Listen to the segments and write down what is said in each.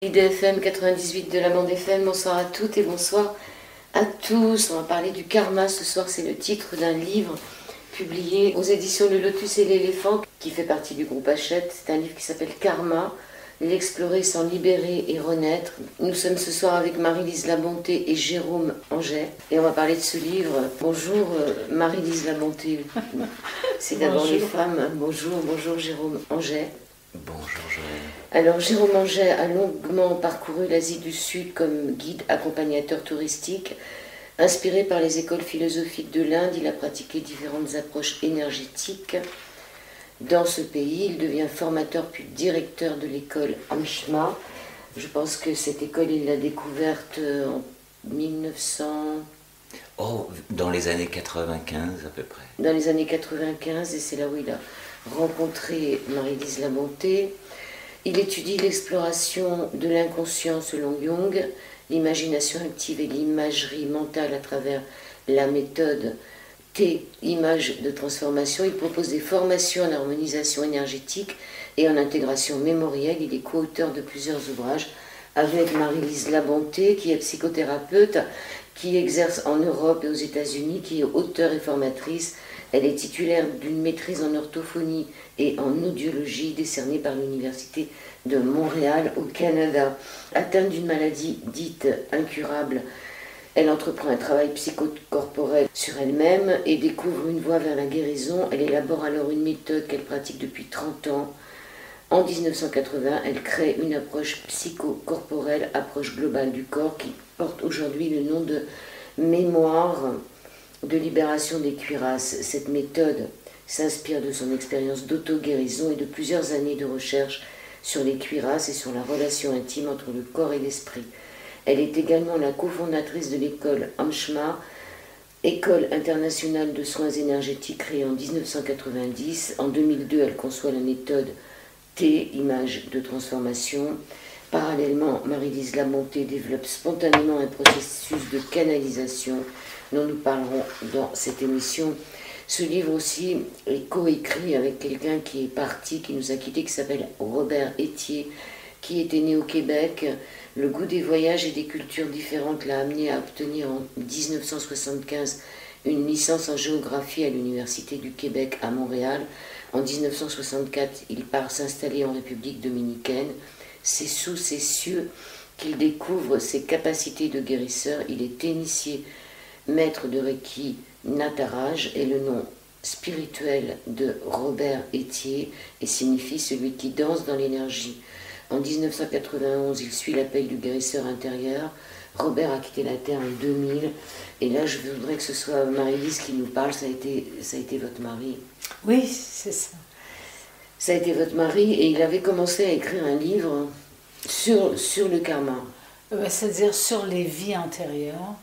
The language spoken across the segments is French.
IDFM 98 de la bande FM, bonsoir à toutes et bonsoir à tous. On va parler du karma ce soir, c'est le titre d'un livre publié aux éditions Le Lotus et l'Éléphant qui fait partie du groupe Hachette. C'est un livre qui s'appelle Karma, l'explorer sans libérer et renaître. Nous sommes ce soir avec Marie-Lise Labonté et Jérôme Angers et on va parler de ce livre. Bonjour Marie-Lise Labonté, c'est d'abord les femmes. Bonjour Jérôme Angers. Bonjour Joël. Alors Jérôme Angers a longuement parcouru l'Asie du Sud comme guide accompagnateur touristique. Inspiré par les écoles philosophiques de l'Inde, il a pratiqué différentes approches énergétiques. Dans ce pays, il devient formateur puis directeur de l'école Amshma. Je pense que cette école, il l'a découverte en 1900... Dans les années 95 à peu près. Dans les années 95, et c'est là où il a rencontré Marie-Lise Labonté. Il étudie l'exploration de l'inconscient selon Jung, l'imagination active et l'imagerie mentale à travers la méthode T, image de transformation. Il propose des formations en harmonisation énergétique et en intégration mémorielle. Il est co-auteur de plusieurs ouvrages avec Marie-Lise Labonté, qui est psychothérapeute, qui exerce en Europe et aux États-Unis, qui est auteure et formatrice. Elle est titulaire d'une maîtrise en orthophonie et en audiologie décernée par l'Université de Montréal au Canada. Atteinte d'une maladie dite incurable, elle entreprend un travail psychocorporel sur elle-même et découvre une voie vers la guérison. Elle élabore alors une méthode qu'elle pratique depuis 30 ans. En 1980, elle crée une approche psychocorporelle, approche globale du corps, qui porte aujourd'hui le nom de mémoire de libération des cuirasses. Cette méthode s'inspire de son expérience d'auto-guérison et de plusieurs années de recherche sur les cuirasses et sur la relation intime entre le corps et l'esprit. Elle est également la cofondatrice de l'école Amshma, École internationale de soins énergétiques créée en 1990. En 2002, elle conçoit la méthode T, image de transformation. Parallèlement, Marie-Lise Labonté développe spontanément un processus de canalisation dont nous parlerons dans cette émission. Ce livre aussi est coécrit avec quelqu'un qui est parti, qui nous a quittés, qui s'appelle Robert Etier, qui était né au Québec. Le goût des voyages et des cultures différentes l'a amené à obtenir en 1975 une licence en géographie à l'Université du Québec à Montréal. En 1964, il part s'installer en République dominicaine. C'est sous ses cieux qu'il découvre ses capacités de guérisseur. Il est initié maître de Reiki Nataraj et le nom spirituel de Robert Etier et signifie celui qui danse dans l'énergie. En 1991, il suit l'appel du guérisseur intérieur. Robert a quitté la Terre en 2000 et là je voudrais que ce soit Marie-Lise qui nous parle. Ça a été votre mari. Oui, c'est ça. Ça a été votre mari et il avait commencé à écrire un livre sur le karma. C'est-à-dire sur les vies antérieures.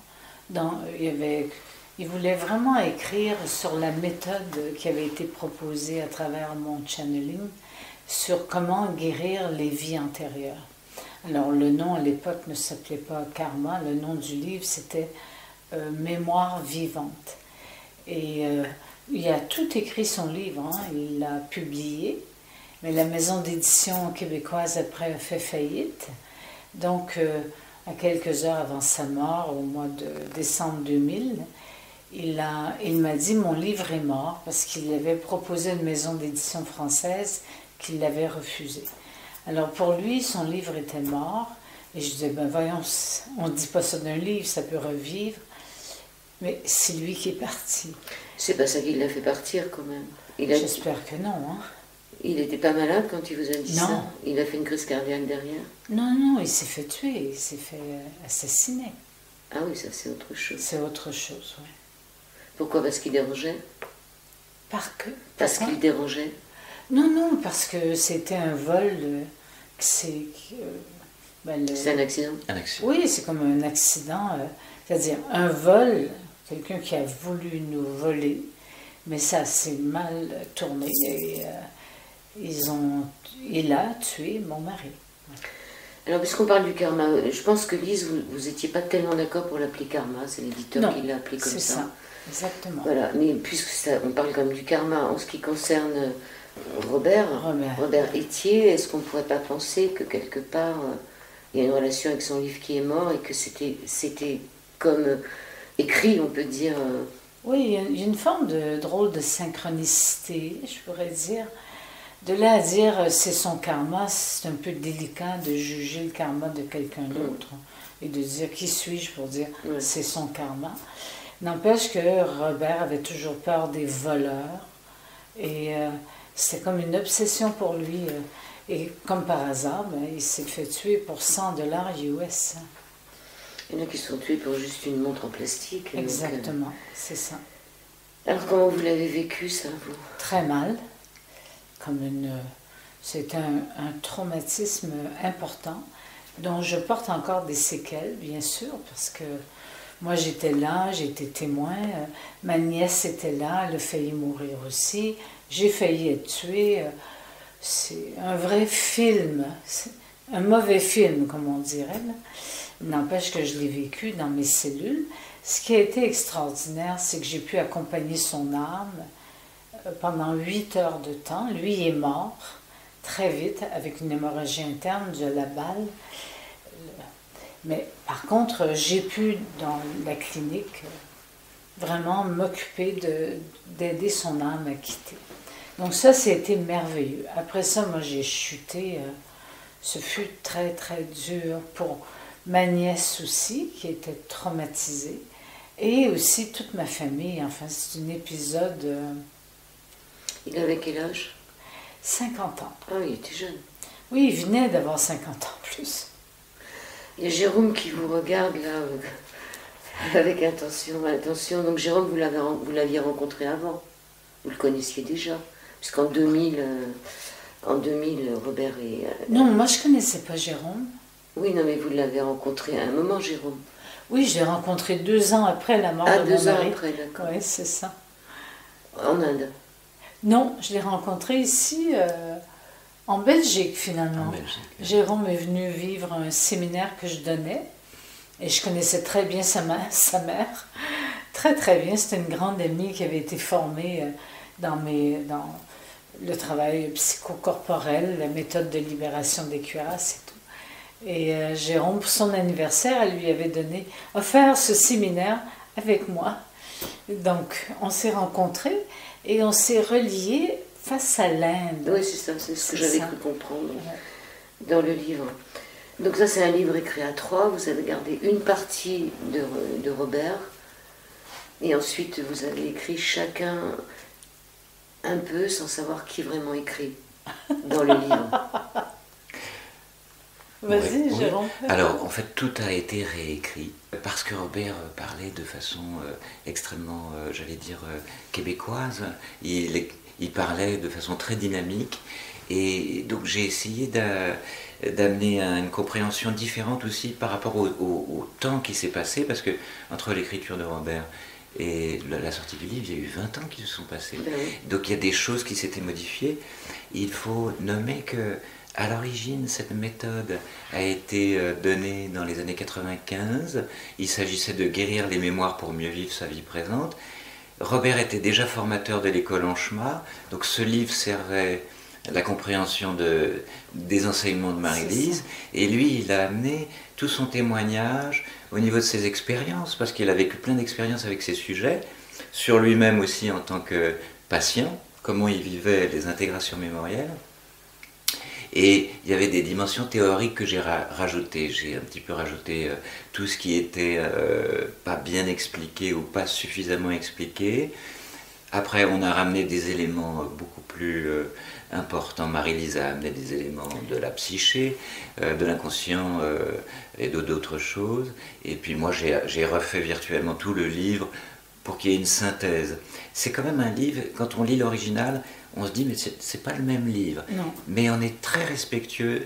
Il voulait vraiment écrire sur la méthode qui avait été proposée à travers mon channeling, sur comment guérir les vies antérieures. Alors le nom à l'époque ne s'appelait pas Karma, le nom du livre c'était Mémoire vivante. Et il a tout écrit son livre, hein, il l'a publié, mais la maison d'édition québécoise après a fait faillite. Donc à quelques heures avant sa mort, au mois de décembre 2000, il m'a dit mon livre est mort parce qu'il avait proposé une maison d'édition française qu'il l'avait refusé. Alors pour lui, son livre était mort et je disais, ben voyons, on ne dit pas ça d'un livre, ça peut revivre, mais c'est lui qui est parti. C'est pas ça qui l'a fait partir quand même. J'espère que non. Hein. Il n'était pas malade quand il vous a dit non. Ça? Il a fait une crise cardiaque derrière? Non, il s'est fait tuer, il s'est fait assassiner. Ah oui, ça c'est autre chose. C'est autre chose, oui. Pourquoi? Parce qu'il dérangeait? Parce qu'il dérangeait? Non, parce que c'était un vol. C'est un accident? Un accident. Oui, c'est comme un accident. C'est-à-dire un vol, quelqu'un qui a voulu nous voler, mais ça s'est mal tourné et il a tué mon mari. Alors, puisqu'on parle du karma, je pense que Lise, vous n'étiez pas tellement d'accord pour l'appeler karma, c'est l'éditeur qui l'a appelé comme ça. C'est ça, exactement. Voilà, mais puisque on parle quand même du karma, en ce qui concerne Robert Etier, est-ce qu'on ne pourrait pas penser que quelque part il y a une relation avec son livre qui est mort et que c'était comme écrit, on peut dire. Oui, il y a une forme de drôle de synchronicité, je pourrais dire. De là à dire c'est son karma, c'est un peu délicat de juger le karma de quelqu'un d'autre et de dire qui suis-je pour dire c'est son karma. N'empêche que Robert avait toujours peur des voleurs et c'était comme une obsession pour lui. Et comme par hasard, il s'est fait tuer pour 100 dollars US. Il y en a qui sont tués pour juste une montre en plastique. Exactement, c'est ça. Alors comment vous l'avez vécu ça, vous? Très mal. C'est un traumatisme important dont je porte encore des séquelles, bien sûr, parce que moi j'étais là, j'ai été témoin, ma nièce était là, elle a failli mourir aussi, j'ai failli être tuée. C'est un vrai film, un mauvais film, comme on dirait. N'empêche que je l'ai vécu dans mes cellules. Ce qui a été extraordinaire, c'est que j'ai pu accompagner son âme pendant 8 heures de temps. Lui est mort très vite avec une hémorragie interne de la balle. Mais par contre, j'ai pu, dans la clinique, vraiment m'occuper d'aider son âme à quitter. Donc ça, c'était merveilleux. Après ça, moi, j'ai chuté. Ce fut très, très dur pour ma nièce aussi, qui était traumatisée, et aussi toute ma famille. Enfin, c'est un épisode... Il avait quel âge? 50 ans. Ah, il était jeune. Oui, il venait d'avoir 50 ans plus. Il y a Jérôme qui vous regarde là, avec attention. Donc Jérôme, vous l'aviez rencontré avant. Vous le connaissiez déjà. Puisqu'en 2000, Robert est... Non, moi je ne connaissais pas Jérôme. Oui, non, mais vous l'avez rencontré à un moment, Jérôme. Oui, je l'ai rencontré 2 ans après la mort de mon mari. 2 ans après, d'accord. Oui, c'est ça. En Inde? Non, je l'ai rencontré ici, en Belgique finalement. En Belgique. Jérôme est venu vivre un séminaire que je donnais et je connaissais très bien sa mère. Très très bien, c'était une grande amie qui avait été formée dans le travail psychocorporel, la méthode de libération des cuirasses et tout. Et Jérôme, pour son anniversaire, elle lui avait offert ce séminaire avec moi. Donc, on s'est rencontrés et on s'est reliés face à l'Inde. Oui, c'est ça, c'est ce que j'avais cru comprendre dans le livre. Donc ça, c'est un livre écrit à 3. Vous avez gardé une partie de Robert et ensuite vous avez écrit chacun un peu sans savoir qui vraiment écrit dans le livre. Vas-y, oui. Jérôme. Alors, en fait, tout a été réécrit parce que Robert parlait de façon extrêmement, j'allais dire, québécoise. Il parlait de façon très dynamique et donc j'ai essayé d'amener une compréhension différente aussi par rapport au temps qui s'est passé parce que entre l'écriture de Robert et la sortie du livre, il y a eu 20 ans qui se sont passés. Donc il y a des choses qui s'étaient modifiées. Il faut nommer que à l'origine, cette méthode a été donnée dans les années 95. Il s'agissait de guérir les mémoires pour mieux vivre sa vie présente. Robert était déjà formateur de l'école Anchema, donc ce livre servait à la compréhension des enseignements de Marie-Lise. Et lui, il a amené tout son témoignage au niveau de ses expériences, parce qu'il a vécu plein d'expériences avec ces sujets, sur lui-même aussi en tant que patient, comment il vivait les intégrations mémorielles. Et il y avait des dimensions théoriques que j'ai rajoutées. J'ai un petit peu rajouté tout ce qui était pas bien expliqué ou pas suffisamment expliqué. Après, on a ramené des éléments beaucoup plus importants. Marie-Lise a amené des éléments de la psyché, de l'inconscient et d'autres choses. Et puis moi, j'ai refait virtuellement tout le livre pour qu'il y ait une synthèse. C'est quand même un livre, quand on lit l'original, on se dit, mais c'est pas le même livre. Non. Mais on est très respectueux.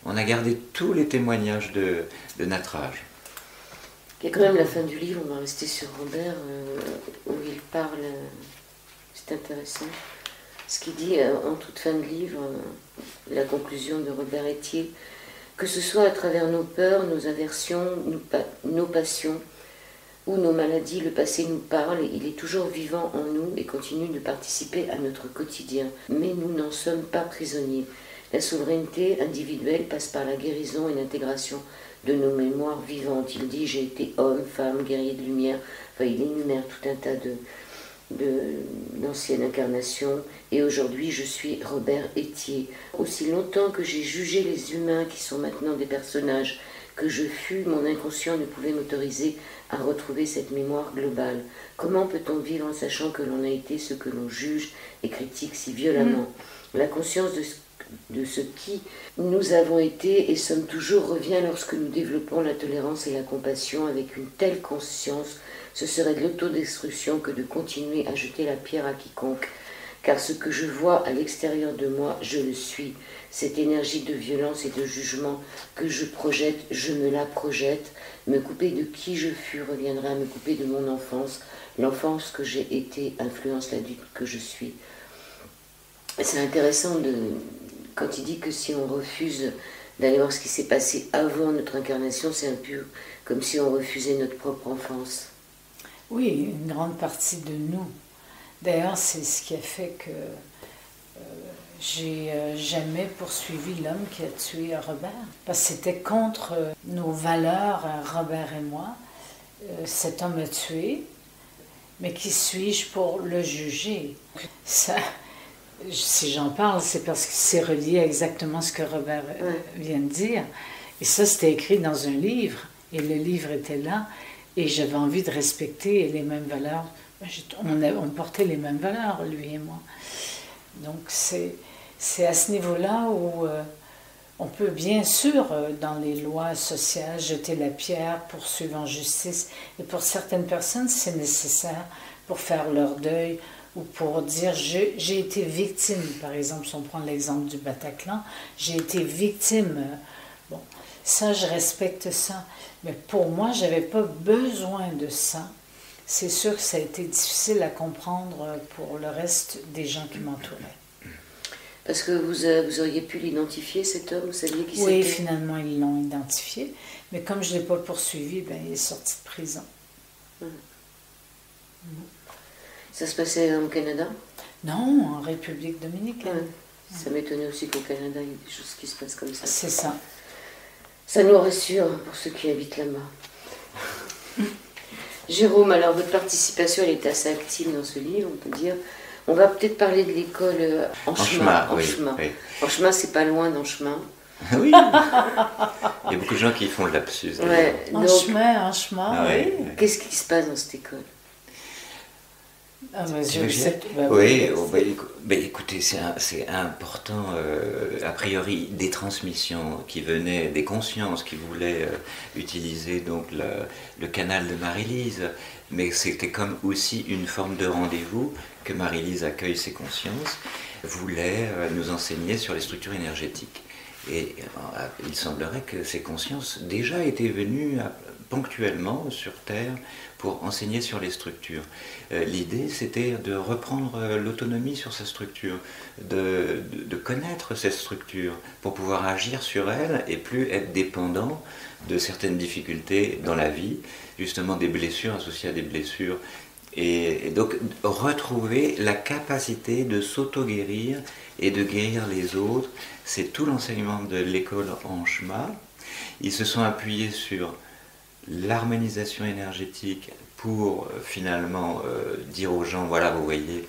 On a gardé tous les témoignages de Natraj. Il y a quand même la fin du livre, on va rester sur Robert, où il parle, c'est intéressant, ce qu'il dit en toute fin de livre, la conclusion de Robert Etier, que ce soit à travers nos peurs, nos aversions, nos passions, ou nos maladies, le passé nous parle, il est toujours vivant en nous et continue de participer à notre quotidien. Mais nous n'en sommes pas prisonniers. La souveraineté individuelle passe par la guérison et l'intégration de nos mémoires vivantes. Il dit j'ai été homme, femme, guerrier de lumière. Enfin, il énumère tout un tas d'anciennes incarnations. Et aujourd'hui, je suis Robert Etier. Aussi longtemps que j'ai jugé les humains qui sont maintenant des personnages que je fus, mon inconscient ne pouvait m'autoriser à retrouver cette mémoire globale. Comment peut-on vivre en sachant que l'on a été ce que l'on juge et critique si violemment? La conscience de ce qui nous avons été et sommes toujours revient lorsque nous développons la tolérance et la compassion. Avec une telle conscience, ce serait de l'autodestruction que de continuer à jeter la pierre à quiconque. Car ce que je vois à l'extérieur de moi, je le suis. Cette énergie de violence et de jugement que je projette, je me la projette. Me couper de qui je fus reviendra à me couper de mon enfance. L'enfance que j'ai été influence l'adulte que je suis. C'est intéressant quand il dit que si on refuse d'aller voir ce qui s'est passé avant notre incarnation, c'est un peu comme si on refusait notre propre enfance. Oui, une grande partie de nous. D'ailleurs, c'est ce qui a fait que j'ai jamais poursuivi l'homme qui a tué Robert. Parce que c'était contre nos valeurs, Robert et moi. Cet homme a tué, mais qui suis-je pour le juger? Ça, si j'en parle, c'est parce que c'est relié à exactement ce que Robert vient de dire. Et ça, c'était écrit dans un livre, et le livre était là, et j'avais envie de respecter les mêmes valeurs. On portait les mêmes valeurs, lui et moi. Donc c'est à ce niveau-là où on peut bien sûr, dans les lois sociales, jeter la pierre, poursuivre en justice. Et pour certaines personnes, c'est nécessaire pour faire leur deuil ou pour dire j'ai été victime. Par exemple, si on prend l'exemple du Bataclan, j'ai été victime. Bon, ça, je respecte ça. Mais pour moi, je n'avais pas besoin de ça. C'est sûr que ça a été difficile à comprendre pour le reste des gens qui m'entouraient. Parce que vous auriez pu l'identifier, cet homme, vous saviez qui c'était? Oui, finalement, ils l'ont identifié. Mais comme je ne l'ai pas poursuivi, ben, il est sorti de prison. Ça se passait au Canada? Non, en République dominicaine. Ça m'étonnait aussi qu'au Canada, il y ait des choses qui se passent comme ça. C'est ça. Ça nous rassure pour ceux qui habitent là-bas. Jérôme, alors votre participation, elle est assez active dans ce livre, on peut dire. On va peut-être parler de l'école en chemin. Oui. En chemin, c'est pas loin d'en chemin. Oui. Il y a beaucoup de gens qui font le lapsus. En chemin, oui. Qu'est-ce qui se passe dans cette école? Écoutez, c'est important, a priori, des transmissions qui venaient, des consciences qui voulaient utiliser donc le canal de Marie-Lise, mais c'était comme aussi une forme de rendez-vous que Marie-Lise accueille ces consciences, voulait nous enseigner sur les structures énergétiques. Et il semblerait que ces consciences déjà étaient venues ponctuellement sur Terre pour enseigner sur les structures. L'idée, c'était de reprendre l'autonomie sur sa structure, de connaître cette structure pour pouvoir agir sur elle et plus être dépendant de certaines difficultés dans la vie, justement des blessures associées à des blessures. Et donc retrouver la capacité de s'auto-guérir et de guérir les autres, c'est tout l'enseignement de l'école en chemin. Ils se sont appuyés sur l'harmonisation énergétique pour finalement dire aux gens, voilà, vous voyez,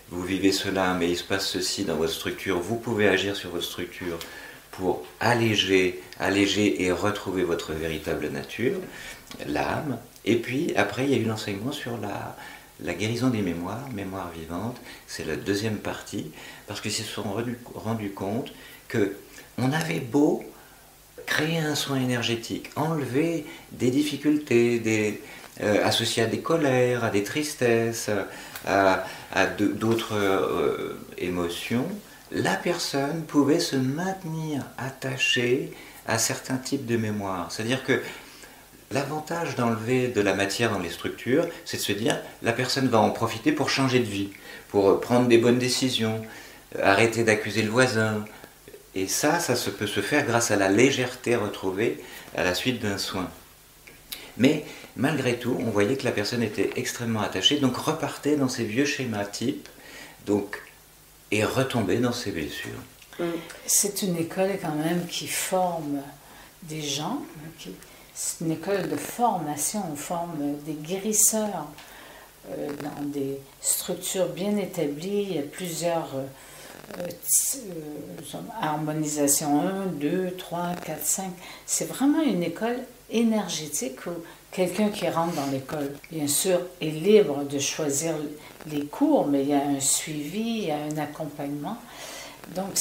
vous vivez cela, mais il se passe ceci dans votre structure, vous pouvez agir sur votre structure pour alléger et retrouver votre véritable nature, l'âme. Et puis après, il y a eu l'enseignement sur la guérison des mémoires vivantes, c'est la deuxième partie, parce qu'ils se sont rendus compte qu'on avait beau créer un soin énergétique, enlever des difficultés associées à des colères, à des tristesses, à d'autres émotions, la personne pouvait se maintenir attachée à certains types de mémoires. C'est-à-dire que l'avantage d'enlever de la matière dans les structures, c'est de se dire la personne va en profiter pour changer de vie, pour prendre des bonnes décisions, arrêter d'accuser le voisin. Et ça peut se faire grâce à la légèreté retrouvée à la suite d'un soin. Mais malgré tout, on voyait que la personne était extrêmement attachée, donc repartait dans ses vieux schémas types, et retombait dans ses blessures. C'est une école quand même qui forme des gens, c'est une école de formation, on forme des guérisseurs dans des structures bien établies. Il y a plusieurs harmonisation 1, 2, 3, 4, 5. C'est vraiment une école énergétique où quelqu'un qui rentre dans l'école, bien sûr, est libre de choisir les cours, mais il y a un suivi, il y a un accompagnement. Donc,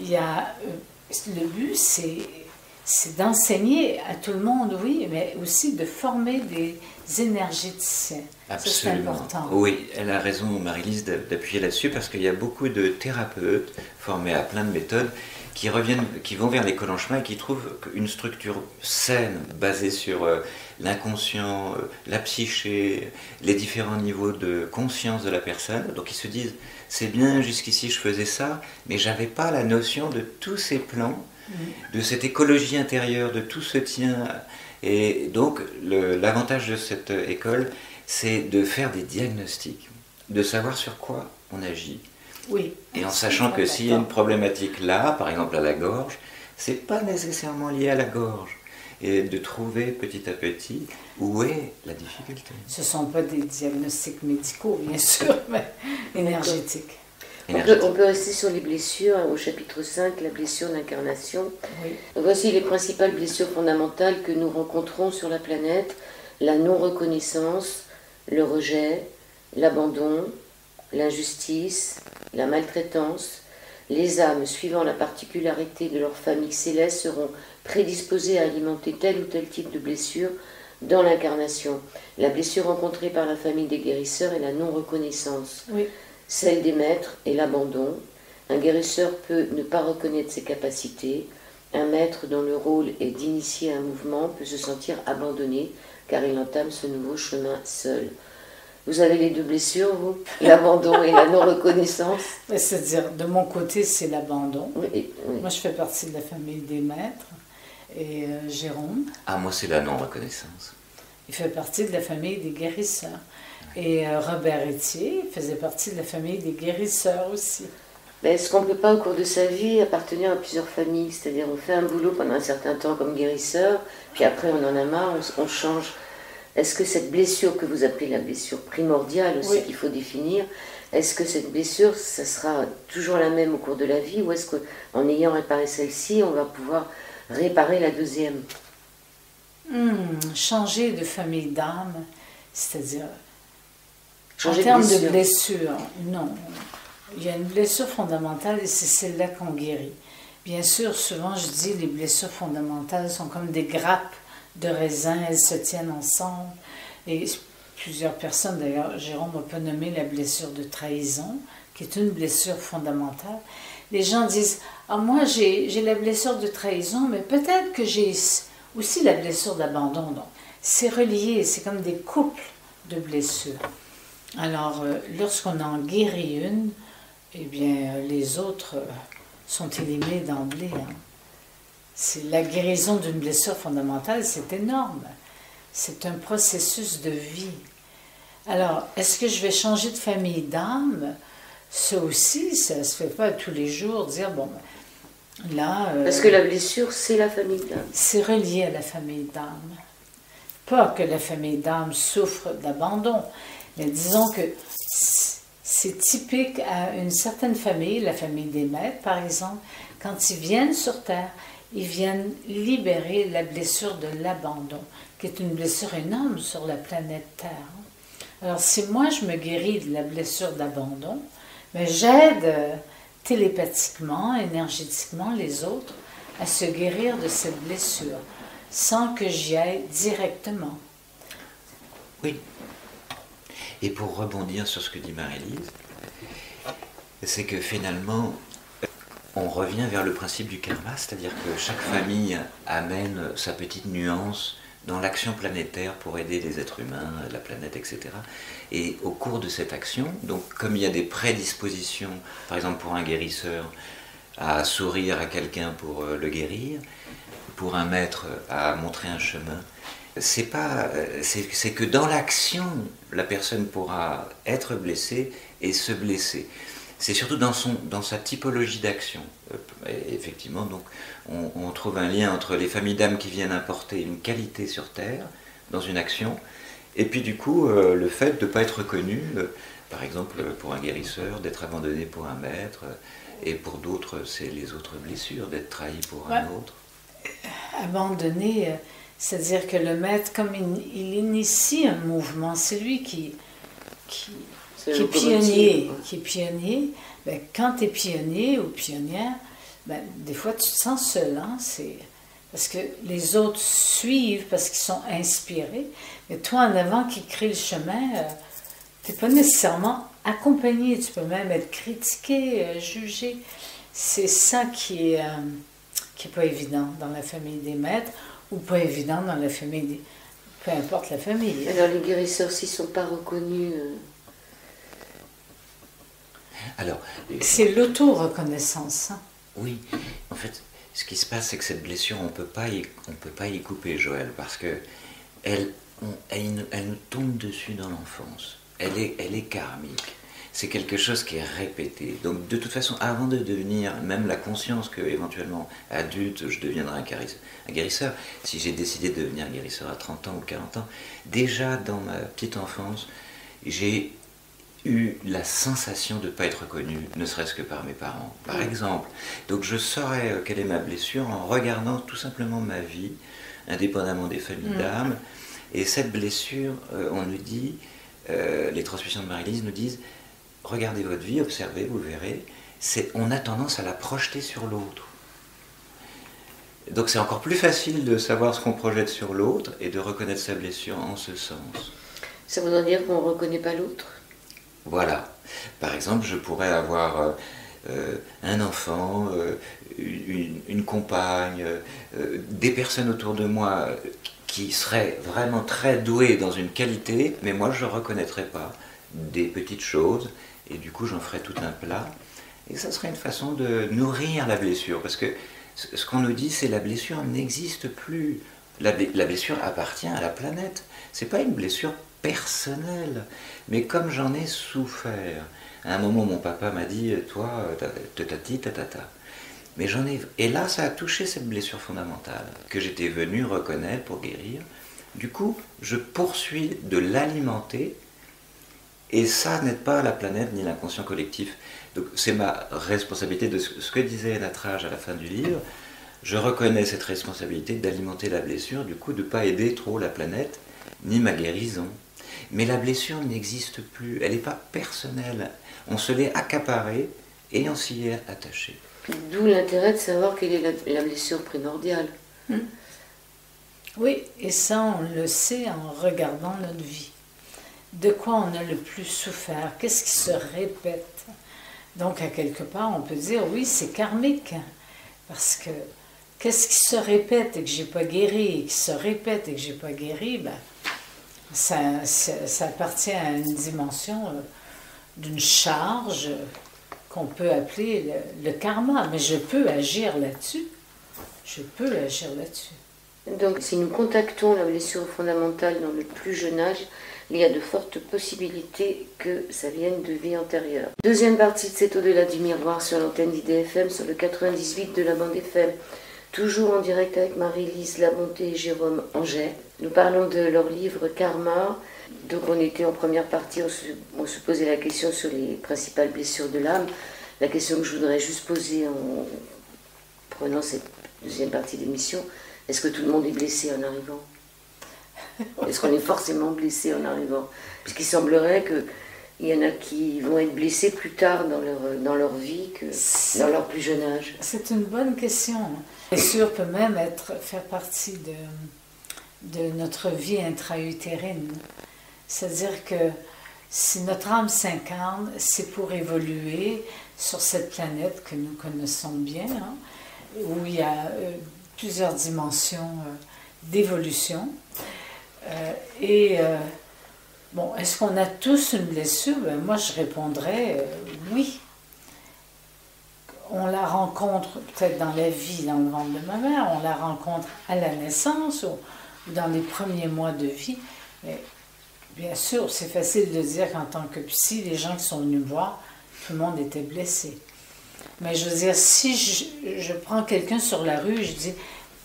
le but, c'est d'enseigner à tout le monde, oui, mais aussi de former des énergéticiens. Absolument. Ça, c'est important. Oui, elle a raison, Marie-Lise, d'appuyer là-dessus, parce qu'il y a beaucoup de thérapeutes formés à plein de méthodes qui vont vers l'école en chemin et qui trouvent une structure saine, basée sur l'inconscient, la psyché, les différents niveaux de conscience de la personne. Donc ils se disent, c'est bien, jusqu'ici je faisais ça, mais j'avais pas la notion de tous ces plans, de cette écologie intérieure, de tout ce tien. Et donc l'avantage de cette école, c'est de faire des diagnostics, de savoir sur quoi on agit. Oui. Et en sachant que s'il y a une problématique là, par exemple à la gorge, c'est pas nécessairement lié à la gorge. Et de trouver petit à petit où est la difficulté. Ce ne sont pas des diagnostics médicaux, bien sûr, mais énergétiques. On peut rester sur les blessures, au chapitre 5, la blessure d'incarnation. Oui. Voici les principales blessures fondamentales que nous rencontrons sur la planète: la non-reconnaissance, le rejet, l'abandon, l'injustice, la maltraitance. Les âmes, suivant la particularité de leur famille céleste, seront prédisposées à alimenter tel ou tel type de blessure dans l'incarnation. La blessure rencontrée par la famille des guérisseurs est la non-reconnaissance. Oui. Celle des maîtres est l'abandon. Un guérisseur peut ne pas reconnaître ses capacités. Un maître dont le rôle est d'initier un mouvement peut se sentir abandonné car il entame ce nouveau chemin seul. Vous avez les deux blessures, vous? L'abandon et la non-reconnaissance? C'est-à-dire, de mon côté, c'est l'abandon. Oui. Moi, je fais partie de la famille des maîtres. Et Jérôme, Ah, moi c'est la non-reconnaissance. il fait partie de la famille des guérisseurs. Et Robert Etier faisait partie de la famille des guérisseurs aussi. Mais est-ce qu'on ne peut pas, au cours de sa vie, appartenir à plusieurs familles? C'est-à-dire, on fait un boulot pendant un certain temps comme guérisseur, puis après on en a marre, on change. Est-ce que cette blessure que vous appelez la blessure primordiale aussi, Oui. qu'il faut définir, est-ce que cette blessure, ça sera toujours la même au cours de la vie, ou est-ce qu'en ayant réparé celle-ci, on va pouvoir réparer la deuxième? Changer de famille d'âme, c'est-à-dire, en Changer de termes de blessure. blessure, non. Il y a une blessure fondamentale et c'est celle-là qu'on guérit. Bien sûr, souvent je dis les blessures fondamentales sont comme des grappes de raisin, elles se tiennent ensemble. Et plusieurs personnes, d'ailleurs, Jérôme a pas nommé la blessure de trahison, qui est une blessure fondamentale. Les gens disent, ah moi j'ai la blessure de trahison, mais peut-être que j'ai aussi la blessure d'abandon. Donc, c'est relié, c'est comme des couples de blessures. Alors, lorsqu'on en guérit une, eh bien, les autres sont éliminés d'emblée. C'est la guérison d'une blessure fondamentale, c'est énorme. C'est un processus de vie. Alors, est-ce que je vais changer de famille d'âme? Ça aussi, ça ne se fait pas tous les jours, dire, bon, là... Parce que la blessure, c'est la famille d'âme. C'est relié à la famille d'âme. Pas que la famille d'âme souffre d'abandon, mais disons que c'est typique à une certaine famille, la famille des maîtres par exemple, quand ils viennent sur Terre, ils viennent libérer la blessure de l'abandon, qui est une blessure énorme sur la planète Terre. Alors si moi je me guéris de la blessure d'abandon, mais j'aide télépathiquement, énergétiquement les autres à se guérir de cette blessure, sans que j'y aille directement. Oui. Et pour rebondir sur ce que dit Marie-Lise, c'est que finalement, on revient vers le principe du karma, c'est-à-dire que chaque famille amène sa petite nuance dans l'action planétaire pour aider les êtres humains, la planète, etc. Et au cours de cette action, donc comme il y a des prédispositions, par exemple pour un guérisseur, à sourire à quelqu'un pour le guérir, pour un maître à montrer un chemin, c'est que dans l'action, la personne pourra être blessée et se blesser. c'est surtout dans sa typologie d'action. Effectivement, donc, on trouve un lien entre les familles d'âmes qui viennent apporter une qualité sur Terre, dans une action, et puis du coup, le fait de ne pas être reconnu, par exemple pour un guérisseur, d'être abandonné pour un maître, et pour d'autres, c'est les autres blessures, d'être trahi pour un autre. Abandonné, c'est-à-dire que le maître, comme il initie un mouvement, c'est lui qui est pionnier. Qui est pionnier. Ben, quand tu es pionnier ou pionnière, ben, des fois tu te sens seul. Hein? Parce que les autres suivent parce qu'ils sont inspirés. Mais toi, en avant, qui crée le chemin, tu n'es pas nécessairement accompagné. Tu peux même être critiqué, jugé. C'est ça qui est pas évident dans la famille des maîtres ou pas évident dans la famille des... Peu importe la famille. Alors les guérisseurs, s'ils ne sont pas reconnus... Alors, c'est l'auto-reconnaissance. Hein? Oui, en fait, ce qui se passe, c'est que cette blessure, on peut pas y couper, Joël, parce que elle nous tombe dessus dans l'enfance. Elle est karmique. C'est quelque chose qui est répété. Donc, de toute façon, avant de devenir même la conscience que, éventuellement, adulte, je deviendrai un guérisseur, si j'ai décidé de devenir guérisseur à 30 ans ou 40 ans, déjà dans ma petite enfance, j'ai eu la sensation de ne pas être reconnu, ne serait-ce que par mes parents, par exemple. Donc je saurais quelle est ma blessure en regardant tout simplement ma vie, indépendamment des familles d'âmes. Et cette blessure, on nous dit, les transmissions de Marie-Lise nous disent, regardez votre vie, observez, vous verrez, on a tendance à la projeter sur l'autre. Donc c'est encore plus facile de savoir ce qu'on projette sur l'autre et de reconnaître sa blessure en ce sens. Ça voudrait dire qu'on ne reconnaît pas l'autre? Voilà. Par exemple, je pourrais avoir un enfant, une compagne, des personnes autour de moi qui seraient vraiment très douées dans une qualité, mais moi je ne reconnaîtrais pas des petites choses, et du coup j'en ferais tout un plat. Et ça serait une façon de nourrir la blessure, parce que ce qu'on nous dit, c'est la blessure n'existe plus. La blessure appartient à la planète. C'est pas une blessure personnelle, mais comme j'en ai souffert. À un moment, mon papa m'a dit, toi, tatati, tatata. Mais j'en ai... Et là, ça a touché cette blessure fondamentale que j'étais venu reconnaître pour guérir. Du coup, je poursuis de l'alimenter, et ça n'aide pas la planète ni l'inconscient collectif. Donc c'est ma responsabilité de ce que disait Natraj à la fin du livre. Je reconnais cette responsabilité d'alimenter la blessure, du coup de ne pas aider trop la planète, ni ma guérison. Mais la blessure n'existe plus, elle n'est pas personnelle. On se l'est accaparée et on s'y est attaché. D'où l'intérêt de savoir quelle est la blessure primordiale. Oui, et ça on le sait en regardant notre vie. De quoi on a le plus souffert? Qu'est-ce qui se répète? Donc à quelque part on peut dire oui, c'est karmique. Parce que qu'est-ce qui se répète et que j'ai pas guéri, et qui se répète et que j'ai pas guéri, ben, ça appartient à une dimension d'une charge qu'on peut appeler le karma. Mais je peux agir là-dessus. Je peux agir là-dessus. Donc si nous contactons la blessure fondamentale dans le plus jeune âge, il y a de fortes possibilités que ça vienne de vie antérieure. Deuxième partie de cet au-delà du miroir sur l'antenne d'IDFM, sur le 98 de la bande FM. Toujours en direct avec Marie-Lise Labonté et Jérôme Angers. Nous parlons de leur livre Karma. Donc on était en première partie, on se posait la question sur les principales blessures de l'âme. La question que je voudrais juste poser en prenant cette deuxième partie d'émission, est-ce que tout le monde est blessé en arrivant? Est-ce qu'on est forcément blessé en arrivant? Puisqu'il semblerait qu'il y en a qui vont être blessés plus tard dans leur vie que dans leur plus jeune âge. C'est une bonne question. La blessure peut même faire partie de notre vie intra-utérine. C'est-à-dire que si notre âme s'incarne, c'est pour évoluer sur cette planète que nous connaissons bien, hein, où il y a plusieurs dimensions d'évolution. Bon, est-ce qu'on a tous une blessure? Ben, moi, je répondrais oui. On la rencontre peut-être dans la vie, dans le ventre de ma mère, on la rencontre à la naissance ou dans les premiers mois de vie. Mais bien sûr, c'est facile de dire qu'en tant que psy, les gens qui sont venus me voir, tout le monde était blessé. Mais je veux dire, si je prends quelqu'un sur la rue, je dis,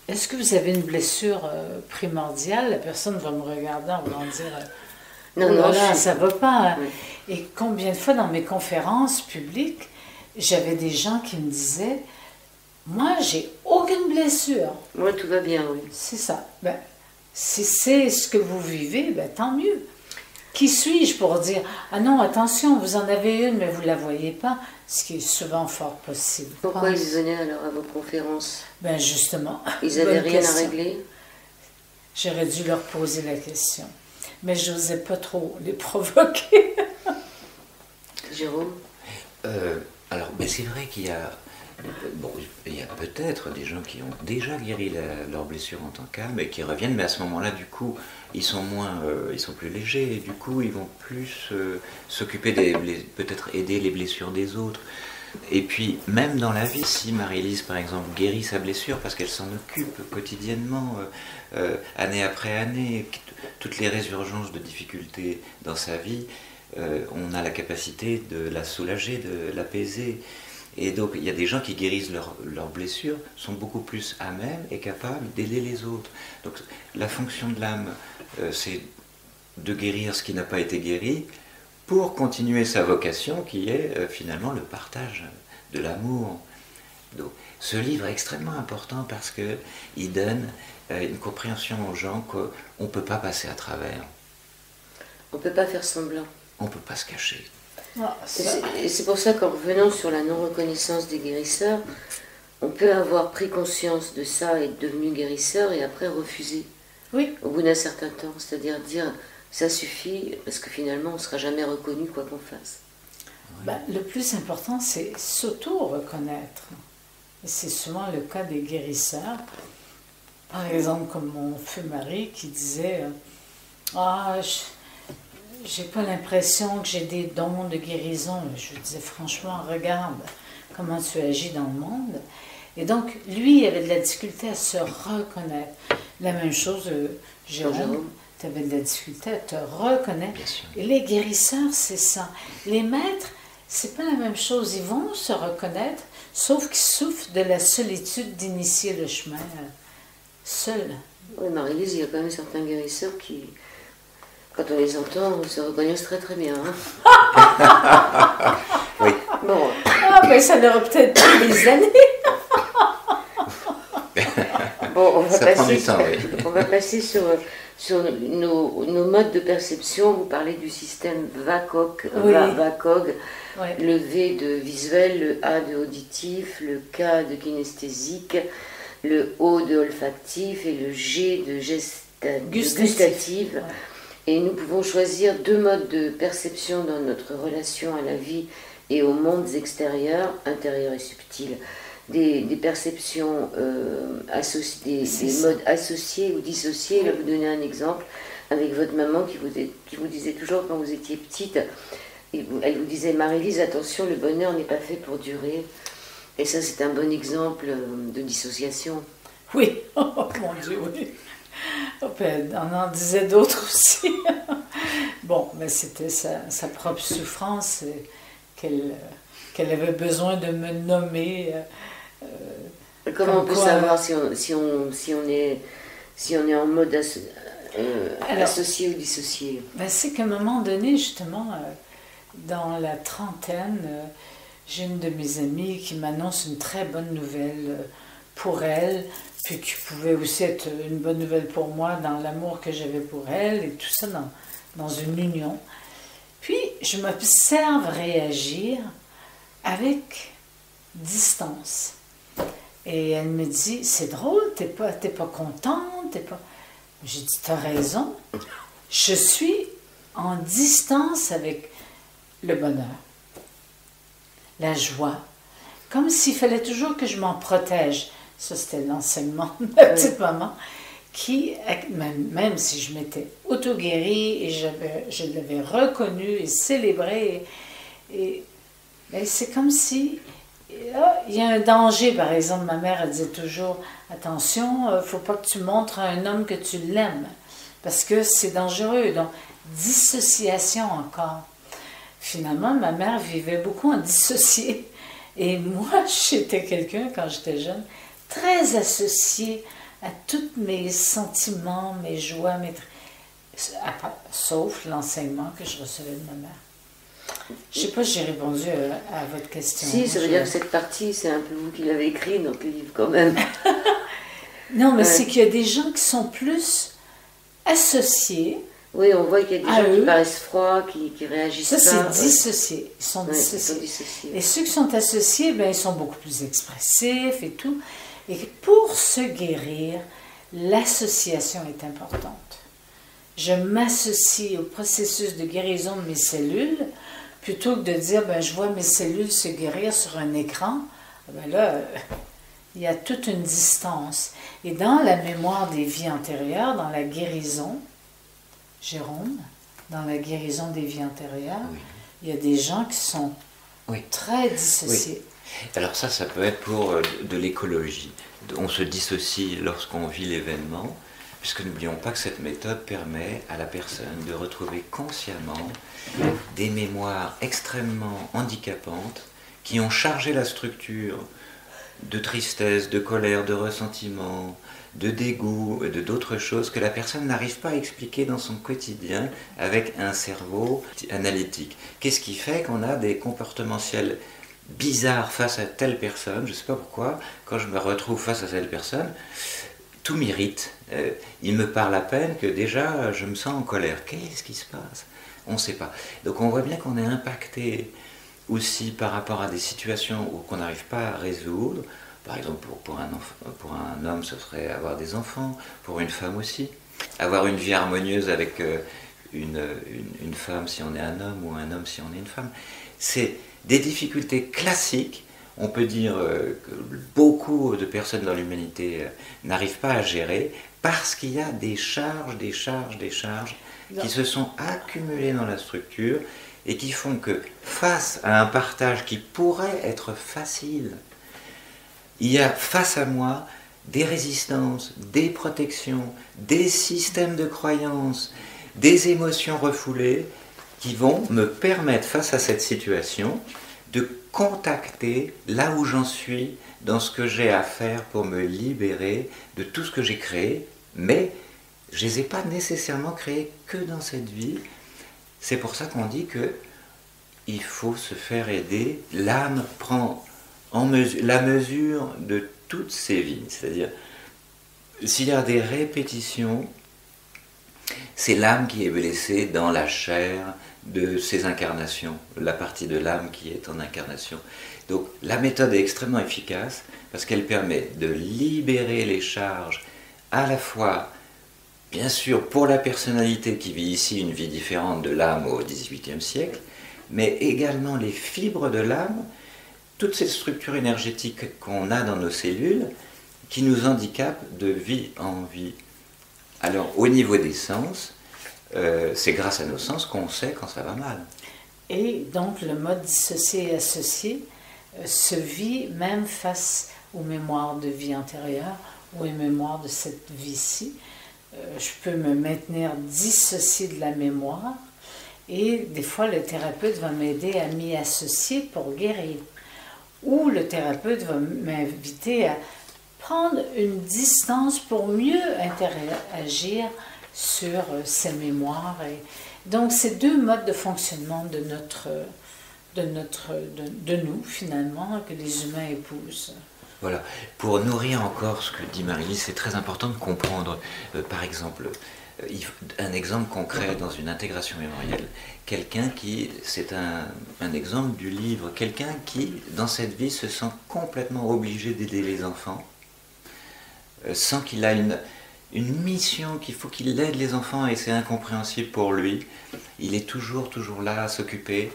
est-ce que vous avez une blessure primordiale? La personne va me regarder en voulant dire, non, oh là non, là, ça va pas. Oui. Et combien de fois dans mes conférences publiques, j'avais des gens qui me disaient, moi, j'ai aucune blessure. Moi, tout va bien, oui. C'est ça. Ben, si c'est ce que vous vivez, ben, tant mieux. Qui suis-je pour dire, ah non, attention, vous en avez une, mais vous ne la voyez pas, ce qui est souvent fort possible. Pourquoi ils venaient alors à vos conférences? Ben justement. Ils n'avaient bonne rien question. à régler? J'aurais dû leur poser la question. Mais je n'osais pas trop les provoquer. Jérôme? Alors, mais c'est vrai qu'il y a, bon, il y a peut-être des gens qui ont déjà guéri leur blessure en tant qu'âme mais qui reviennent, mais à ce moment-là, du coup, ils sont moins, ils sont plus légers, et du coup, ils vont plus s'occuper peut-être aider les blessures des autres. Et puis, même dans la vie, si Marie-Lise, par exemple, guérit sa blessure parce qu'elle s'en occupe quotidiennement, année après année, toutes les résurgences de difficultés dans sa vie, on a la capacité de la soulager, de l'apaiser. Et donc, il y a des gens qui guérissent leurs blessures, sont beaucoup plus à même et capables d'aider les autres. Donc, la fonction de l'âme, c'est de guérir ce qui n'a pas été guéri pour continuer sa vocation qui est finalement le partage de l'amour. Donc, ce livre est extrêmement important parce qu'il donne une compréhension aux gens qu'on ne peut pas passer à travers. On ne peut pas faire semblant. On ne peut pas se cacher. Et c'est pour ça qu'en revenant sur la non-reconnaissance des guérisseurs, on peut avoir pris conscience de ça et être devenu guérisseur et après refuser. Oui. Au bout d'un certain temps, c'est-à-dire dire ça suffit parce que finalement on ne sera jamais reconnu quoi qu'on fasse. Ben, le plus important, c'est s'auto-reconnaître. Et c'est souvent le cas des guérisseurs. Par exemple, comme mon feu mari qui disait ah, j'ai pas l'impression que j'ai des dons de guérison. Je lui disais franchement, regarde comment tu agis dans le monde. Et donc, lui, il avait de la difficulté à se reconnaître. La même chose, Jérôme, tu avais de la difficulté à te reconnaître. Et les guérisseurs, c'est ça. Les maîtres, c'est pas la même chose. Ils vont se reconnaître, sauf qu'ils souffrent de la solitude d'initier le chemin seul. Oui, Marie-Lise, il y a quand même certains guérisseurs qui, quand on les entend, on se reconnaissent très très bien. Hein. Oui. Bon. Ah, mais ça n'aura peut-être pas des années. Bon, on va passer sur nos modes de perception. Vous parlez du système VACOG, Oui. VACOG, Ouais. le V de visuel, le A de auditif, le K de kinesthésique, le O de olfactif et le G de gustatif. Ouais. Et nous pouvons choisir deux modes de perception dans notre relation à la vie et aux mondes extérieurs, intérieurs et subtils. Des perceptions associées, des modes associés ou dissociés. Là, vous donnez un exemple avec votre maman qui vous disait toujours quand vous étiez petite, elle vous disait Marie-Lise, attention, le bonheur n'est pas fait pour durer. Et ça, c'est un bon exemple de dissociation. Oui, oh mon Dieu, oui. On en disait d'autres aussi. Bon, mais c'était sa propre souffrance qu'elle avait besoin de me nommer. Comment on peut savoir si on est en mode associé ou dissocié? Ben c'est qu'à un moment donné, justement, dans la trentaine, j'ai une de mes amies qui m'annonce une très bonne nouvelle pour elle, puis qui pouvait aussi être une bonne nouvelle pour moi dans l'amour que j'avais pour elle, et tout ça dans une union. Puis, je m'observe réagir avec distance. Et elle me dit, c'est drôle, t'es pas contente, t'es pas... J'ai dit, t'as raison, je suis en distance avec le bonheur, la joie, comme s'il fallait toujours que je m'en protège. Ça, c'était l'enseignement de ma petite maman, qui, même si je m'étais auto-guérie et je l'avais reconnue et célébrée, mais c'est comme si... il y a un danger, par exemple, ma mère elle disait toujours, attention, il ne faut pas que tu montres à un homme que tu l'aimes, parce que c'est dangereux. Donc, dissociation encore. finalement, ma mère vivait beaucoup en dissocié. Et moi, j'étais quelqu'un, quand j'étais jeune, très associé à tous mes sentiments, mes joies, sauf l'enseignement que je recevais de ma mère. Je ne sais pas si j'ai répondu à votre question. Si, ça veut dire que cette partie, c'est un peu vous qui l'avez écrite dans le livre quand même. Non, mais c'est qu'il y a des gens qui sont plus associés. Oui, on voit qu'il y a des gens qui paraissent froids, qui réagissent pas. Ça, c'est dissocié. Ils sont dissociés. Et ceux qui sont associés, ben, ils sont beaucoup plus expressifs et tout. Et pour se guérir, l'association est importante. Je m'associe au processus de guérison de mes cellules, plutôt que de dire, ben, je vois mes cellules se guérir sur un écran. Ben là, il y a toute une distance. Et dans la mémoire des vies antérieures, dans la guérison, Jérôme, dans la guérison des vies antérieures, il y a des gens qui sont très dissociés. Oui. Alors ça peut être pour de l'écologie. On se dissocie lorsqu'on vit l'événement, puisque n'oublions pas que cette méthode permet à la personne de retrouver consciemment des mémoires extrêmement handicapantes qui ont chargé la structure de tristesse, de colère, de ressentiment, de dégoût et d'autres choses que la personne n'arrive pas à expliquer dans son quotidien avec un cerveau analytique. Qu'est-ce qui fait qu'on a des comportementiels bizarres face à telle personne? Je ne sais pas pourquoi, quand je me retrouve face à telle personne, tout m'irrite. Il me parle à peine que déjà je me sens en colère. Qu'est-ce qui se passe? On ne sait pas. Donc on voit bien qu'on est impacté aussi par rapport à des situations qu'on n'arrive pas à résoudre. Par exemple, pour un homme, ce serait avoir des enfants, pour une femme aussi. Avoir une vie harmonieuse avec une femme si on est un homme, ou un homme si on est une femme. C'est des difficultés classiques. On peut dire que beaucoup de personnes dans l'humanité n'arrivent pas à gérer parce qu'il y a des charges qui se sont accumulées dans la structure et qui font que face à un partage qui pourrait être facile, il y a face à moi des résistances, des protections, des systèmes de croyances, des émotions refoulées qui vont me permettre face à cette situation de contacter là où j'en suis dans ce que j'ai à faire pour me libérer de tout ce que j'ai créé, mais je ne les ai pas nécessairement créés que dans cette vie. C'est pour ça qu'on dit que il faut se faire aider. L'âme prend la mesure de toutes ses vies. C'est-à-dire, s'il y a des répétitions, c'est l'âme qui est blessée dans la chair de ses incarnations, la partie de l'âme qui est en incarnation. Donc la méthode est extrêmement efficace parce qu'elle permet de libérer les charges à la fois, bien sûr, pour la personnalité qui vit ici une vie différente de l'âme au XVIIIe siècle, mais également les fibres de l'âme, toutes ces structures énergétiques qu'on a dans nos cellules qui nous handicapent de vie en vie. Alors au niveau des sens, c'est grâce à nos sens qu'on sait quand ça va mal. Et donc le mode dissocié et associé se vit même face aux mémoires de vie antérieure ou aux mémoires de cette vie-ci. Je peux me maintenir dissocié de la mémoire et des fois le thérapeute va m'aider à m'y associer pour guérir. Ou le thérapeute va m'inviter à prendre une distance pour mieux interagir sur ces mémoires. Et donc, c'est deux modes de fonctionnement de nous, finalement, que les humains épousent. Voilà. Pour nourrir encore ce que dit Marie-Lise, c'est très important de comprendre, par exemple, un exemple concret dans une intégration mémorielle. Quelqu'un qui, c'est un exemple du livre, quelqu'un qui, dans cette vie, se sent complètement obligé d'aider les enfants, sans qu'il a une mission qu'il faut qu'il aide les enfants et c'est incompréhensible pour lui. Il est toujours là à s'occuper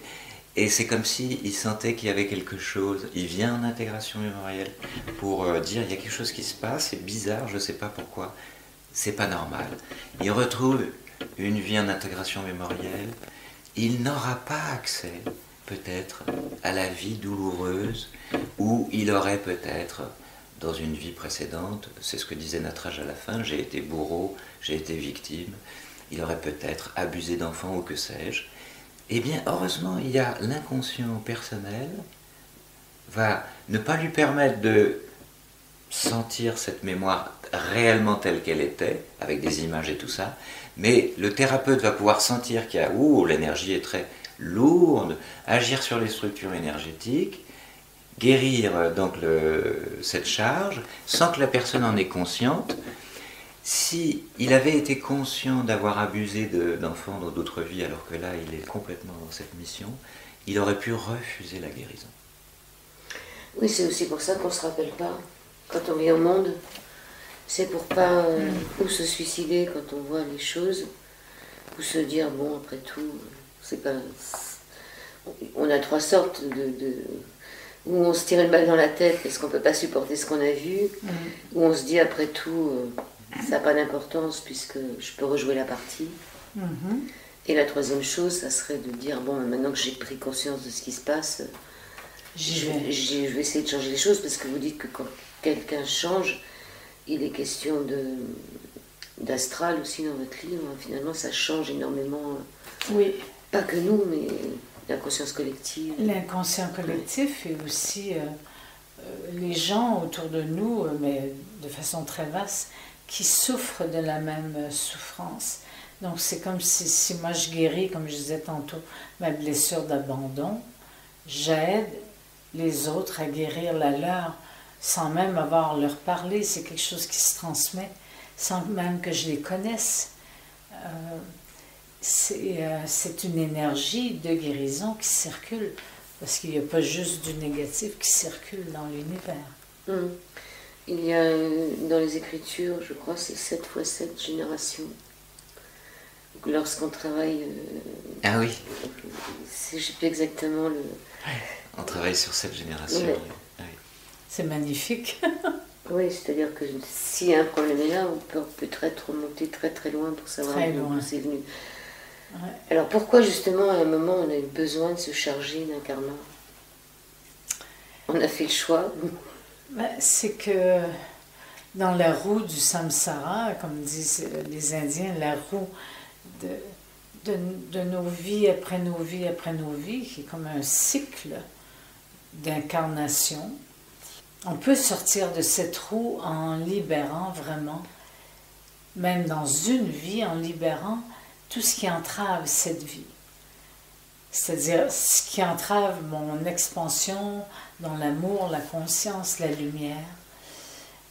et c'est comme s'il sentait qu'il y avait quelque chose. Il vient en intégration mémorielle pour dire il y a quelque chose qui se passe, c'est bizarre, je ne sais pas pourquoi, c'est pas normal. Il retrouve une vie en intégration mémorielle, il n'aura pas accès peut-être à la vie douloureuse où il aurait peut-être dans une vie précédente, c'est ce que disait Natraj à la fin, j'ai été bourreau, j'ai été victime, il aurait peut-être abusé d'enfants ou que sais-je, Eh bien, heureusement, il y a l'inconscient personnel va ne pas lui permettre de sentir cette mémoire réellement telle qu'elle était, avec des images et tout ça, mais le thérapeute va pouvoir sentir qu'il y a, l'énergie est très lourde, agir sur les structures énergétiques, guérir donc cette charge, sans que la personne en ait consciente. Si il avait été conscient d'avoir abusé d'enfants dans d'autres vies, alors que là il est complètement dans cette mission, il aurait pu refuser la guérison. Oui, c'est aussi pour ça qu'on ne se rappelle pas quand on vient au monde. C'est pour pas ou se suicider quand on voit les choses, ou se dire, bon, après tout, c'est pas... On a 3 sortes où on se tire une balle dans la tête parce qu'on ne peut pas supporter ce qu'on a vu, où on se dit, après tout, ça n'a pas d'importance puisque je peux rejouer la partie. Et la 3e chose, ça serait de dire, bon, maintenant que j'ai pris conscience de ce qui se passe, je vais essayer de changer les choses, parce que vous dites que quand quelqu'un change, il est question d'astral aussi dans votre livre. Finalement, ça change énormément. Oui. Pas que nous, mais la conscience collective. L'inconscient collectif et aussi les gens autour de nous, mais de façon très vaste, qui souffrent de la même souffrance. Donc c'est comme si moi je guéris, comme je disais tantôt, ma blessure d'abandon, j'aide les autres à guérir la leur sans même avoir à leur parler. C'est quelque chose qui se transmet sans même que je les connaisse. C'est une énergie de guérison qui circule, parce qu'il n'y a pas juste du négatif qui circule dans l'univers. Il y a dans les Écritures, je crois, c'est 7 fois 7 générations. Lorsqu'on travaille... Ah oui. Je ne sais plus exactement le... On travaille sur 7 générations. Ouais. Oui. C'est magnifique. Oui, c'est-à-dire que s'il y a un problème là, on peut peut-être remonter très très loin pour savoir d'où c'est venu. Ouais. Alors pourquoi justement à un moment on a eu besoin de se charger d'un karma? On a fait le choix. C'est que dans la roue du samsara, comme disent les Indiens, la roue de nos vies après nos vies après nos vies, qui est comme un cycle d'incarnation, on peut sortir de cette roue en libérant vraiment, même dans une vie, en libérant tout ce qui entrave cette vie. C'est-à-dire ce qui entrave mon expansion dans l'amour, la conscience, la lumière.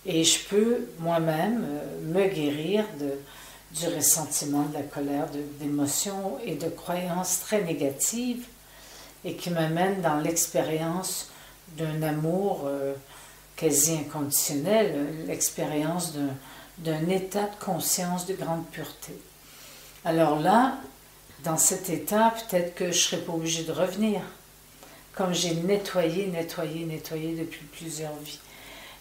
Et je peux moi-même me guérir du ressentiment, de la colère, d'émotions et de croyances très négatives et qui m'amènent dans l'expérience d'un amour quasi inconditionnel, l'expérience d'un état de conscience de grande pureté. Alors là, dans cet état, peut-être que je ne serais pas obligée de revenir, comme j'ai nettoyé depuis plusieurs vies.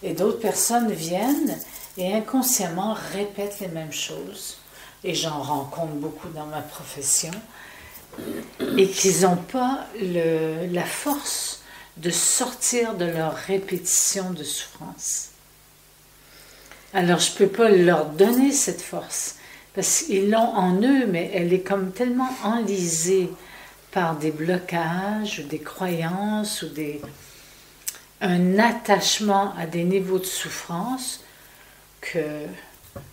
Et d'autres personnes viennent et inconsciemment répètent les mêmes choses, et j'en rencontre beaucoup dans ma profession, et qu'ils n'ont pas la force de sortir de leur répétition de souffrance. Alors je ne peux pas leur donner cette force, parce qu'ils l'ont en eux, mais elle est comme tellement enlisée par des blocages, ou des croyances, ou un attachement à des niveaux de souffrance que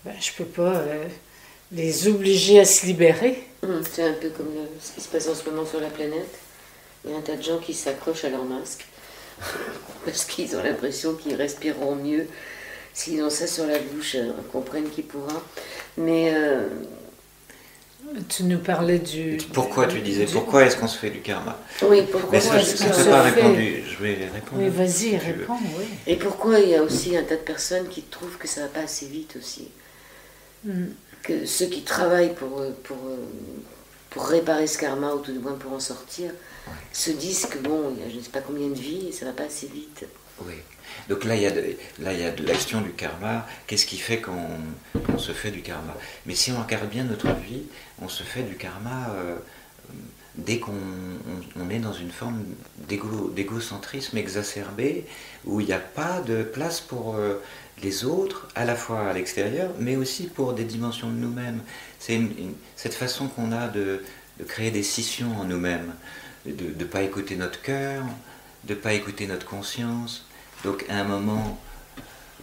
je ne peux pas les obliger à se libérer. C'est un peu comme ce qui se passe en ce moment sur la planète. Il y a un tas de gens qui s'accrochent à leur masque parce qu'ils ont l'impression qu'ils respireront mieux s'ils ont ça sur la bouche. On comprenne qui pourra. Mais tu nous parlais Pourquoi tu disais pourquoi est-ce qu'on se fait du karma? Oui, pourquoi mais ça, est-ce je ne t'ai pas répondu. Je vais répondre. Oui, vas-y, réponds, oui. Et pourquoi il y a aussi un tas de personnes qui trouvent que ça ne va pas assez vite aussi? Que ceux qui travaillent pour réparer ce karma, ou tout du moins pour en sortir, se disent que bon, il y a je ne sais pas combien de vies et ça ne va pas assez vite. Oui. Donc là, il y a de l'action du karma. Qu'est-ce qui fait qu'on se fait du karma? Mais si on regarde bien notre vie, on se fait du karma dès qu'on est dans une forme d'égocentrisme exacerbé, où il n'y a pas de place pour les autres, à la fois à l'extérieur, mais aussi pour des dimensions de nous-mêmes. C'est cette façon qu'on a de créer des scissions en nous-mêmes, de ne pas écouter notre cœur, de ne pas écouter notre conscience. Donc à un moment,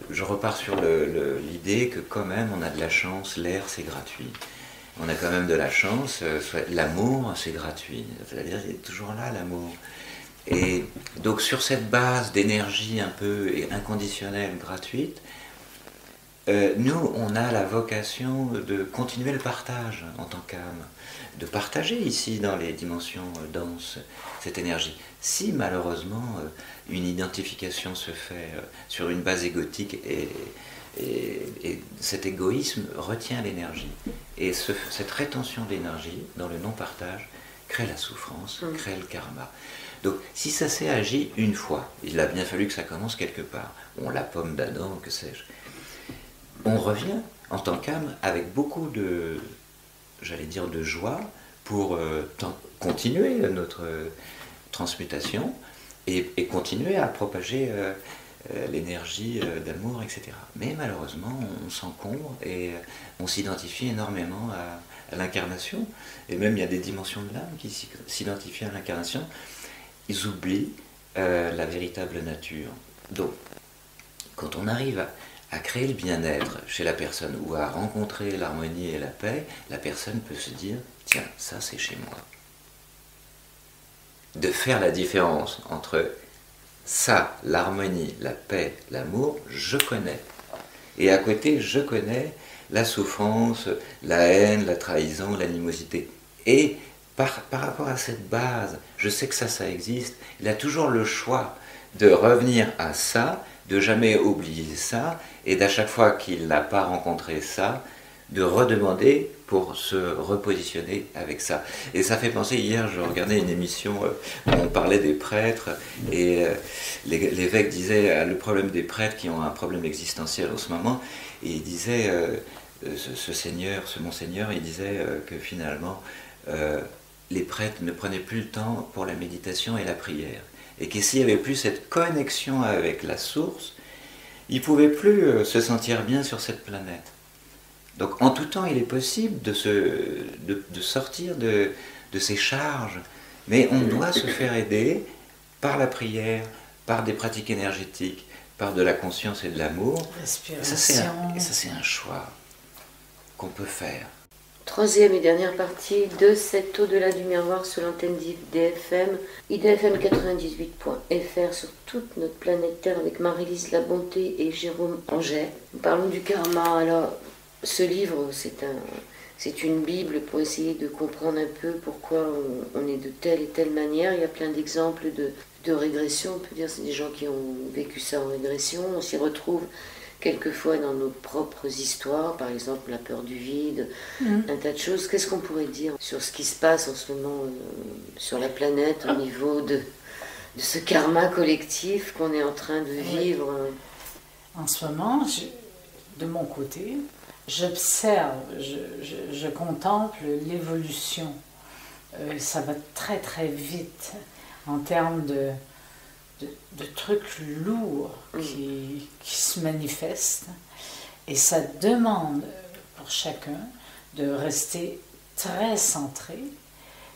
je repars sur l'idée que quand même on a de la chance, l'air c'est gratuit. On a quand même de la chance, l'amour c'est gratuit, c'est-à-dire il est toujours là l'amour. Et donc sur cette base d'énergie un peu inconditionnelle, gratuite, nous on a la vocation de continuer le partage en tant qu'âme, de partager ici dans les dimensions denses cette énergie. Si malheureusement une identification se fait sur une base égotique et cet égoïsme retient l'énergie. Et cette rétention d'énergie dans le non-partage crée la souffrance, crée le karma. Donc si ça s'est agi une fois, il a bien fallu que ça commence quelque part. On la pomme d'Adam, que sais-je. On revient en tant qu'âme avec beaucoup de, j'allais dire, de joie pour continuer notre transmutation et continuer à propager l'énergie d'amour, etc. Mais malheureusement, on s'encombre et on s'identifie énormément à l'incarnation. Et même il y a des dimensions de l'âme qui s'identifient à l'incarnation. Ils oublient la véritable nature. Donc, quand on arrive à créer le bien-être chez la personne ou à rencontrer l'harmonie et la paix, la personne peut se dire « Tiens, ça c'est chez moi ». De faire la différence entre ça, l'harmonie, la paix, l'amour, je connais. Et à côté, je connais la souffrance, la haine, la trahison, l'animosité. Et par rapport à cette base, je sais que ça existe, il a toujours le choix de revenir à ça, de jamais oublier ça, et d'à chaque fois qu'il n'a pas rencontré ça, de redemander pour se repositionner avec ça. Et ça fait penser, hier je regardais une émission où on parlait des prêtres, et l'évêque disait le problème des prêtres qui ont un problème existentiel en ce moment, et il disait, ce monseigneur, il disait que finalement, les prêtres ne prenaient plus le temps pour la méditation et la prière. Et que s'il n'y avait plus cette connexion avec la source, ils ne pouvaient plus se sentir bien sur cette planète. Donc en tout temps, il est possible de sortir de ces charges, mais on doit se faire aider par la prière, par des pratiques énergétiques, par de la conscience et de l'amour. Respiration. Et ça, c'est un choix qu'on peut faire. Troisième et dernière partie de cet Au-delà du miroir sur l'antenne d'IDFM, IDFM 98.fr sur toute notre planète Terre avec Marie-Lise Labonté et Jérôme Angers. Nous parlons du karma. Alors, ce livre, c'est une Bible pour essayer de comprendre un peu pourquoi on est de telle et telle manière. Il y a plein d'exemples de régression, on peut dire, c'est des gens qui ont vécu ça en régression. On s'y retrouve quelquefois dans nos propres histoires, par exemple la peur du vide, un tas de choses. Qu'est-ce qu'on pourrait dire sur ce qui se passe en ce moment sur la planète au niveau de ce karma collectif qu'on est en train de vivre? En ce moment, de mon côté, j'observe, je contemple l'évolution. Ça va très très vite en termes de trucs lourds qui se manifestent, et ça demande pour chacun de rester très centré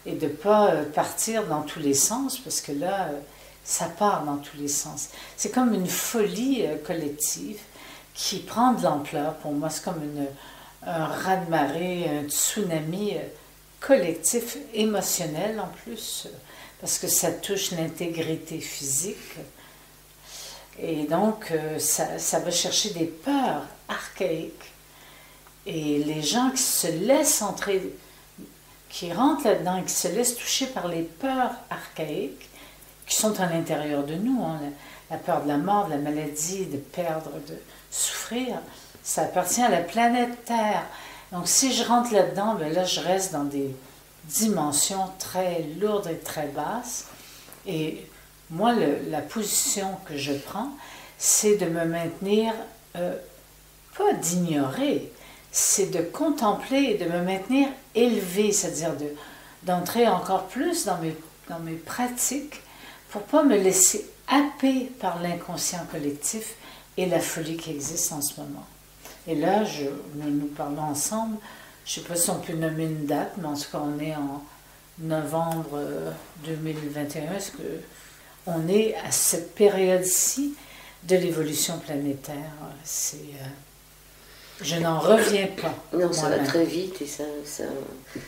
et de ne pas partir dans tous les sens, parce que là, ça part dans tous les sens. C'est comme une folie collective qui prend de l'ampleur. Pour moi, c'est comme un raz-de-marée, un tsunami collectif, émotionnel en plus, parce que ça touche l'intégrité physique. Et donc, ça va chercher des peurs archaïques. Et les gens qui se laissent entrer, qui rentrent là-dedans, qui se laissent toucher par les peurs archaïques, qui sont à l'intérieur de nous, hein, la peur de la mort, de la maladie, de perdre, de souffrir, ça appartient à la planète Terre. Donc, si je rentre là-dedans, ben là, je reste dans des dimensions très lourdes et très basses. Et moi, la position que je prends, c'est de me maintenir, pas d'ignorer, c'est de contempler et de me maintenir élevé, c'est-à-dire d'entrer encore plus dans mes pratiques pour ne pas me laisser happer par l'inconscient collectif et la folie qui existe en ce moment. Et là, nous parlons ensemble. Je ne sais pas si on peut nommer une date, mais en tout cas, on est novembre 2021, est-ce qu'on est à cette période-ci de l'évolution planétaire? Je n'en reviens pas. Non, ça va très vite et ça...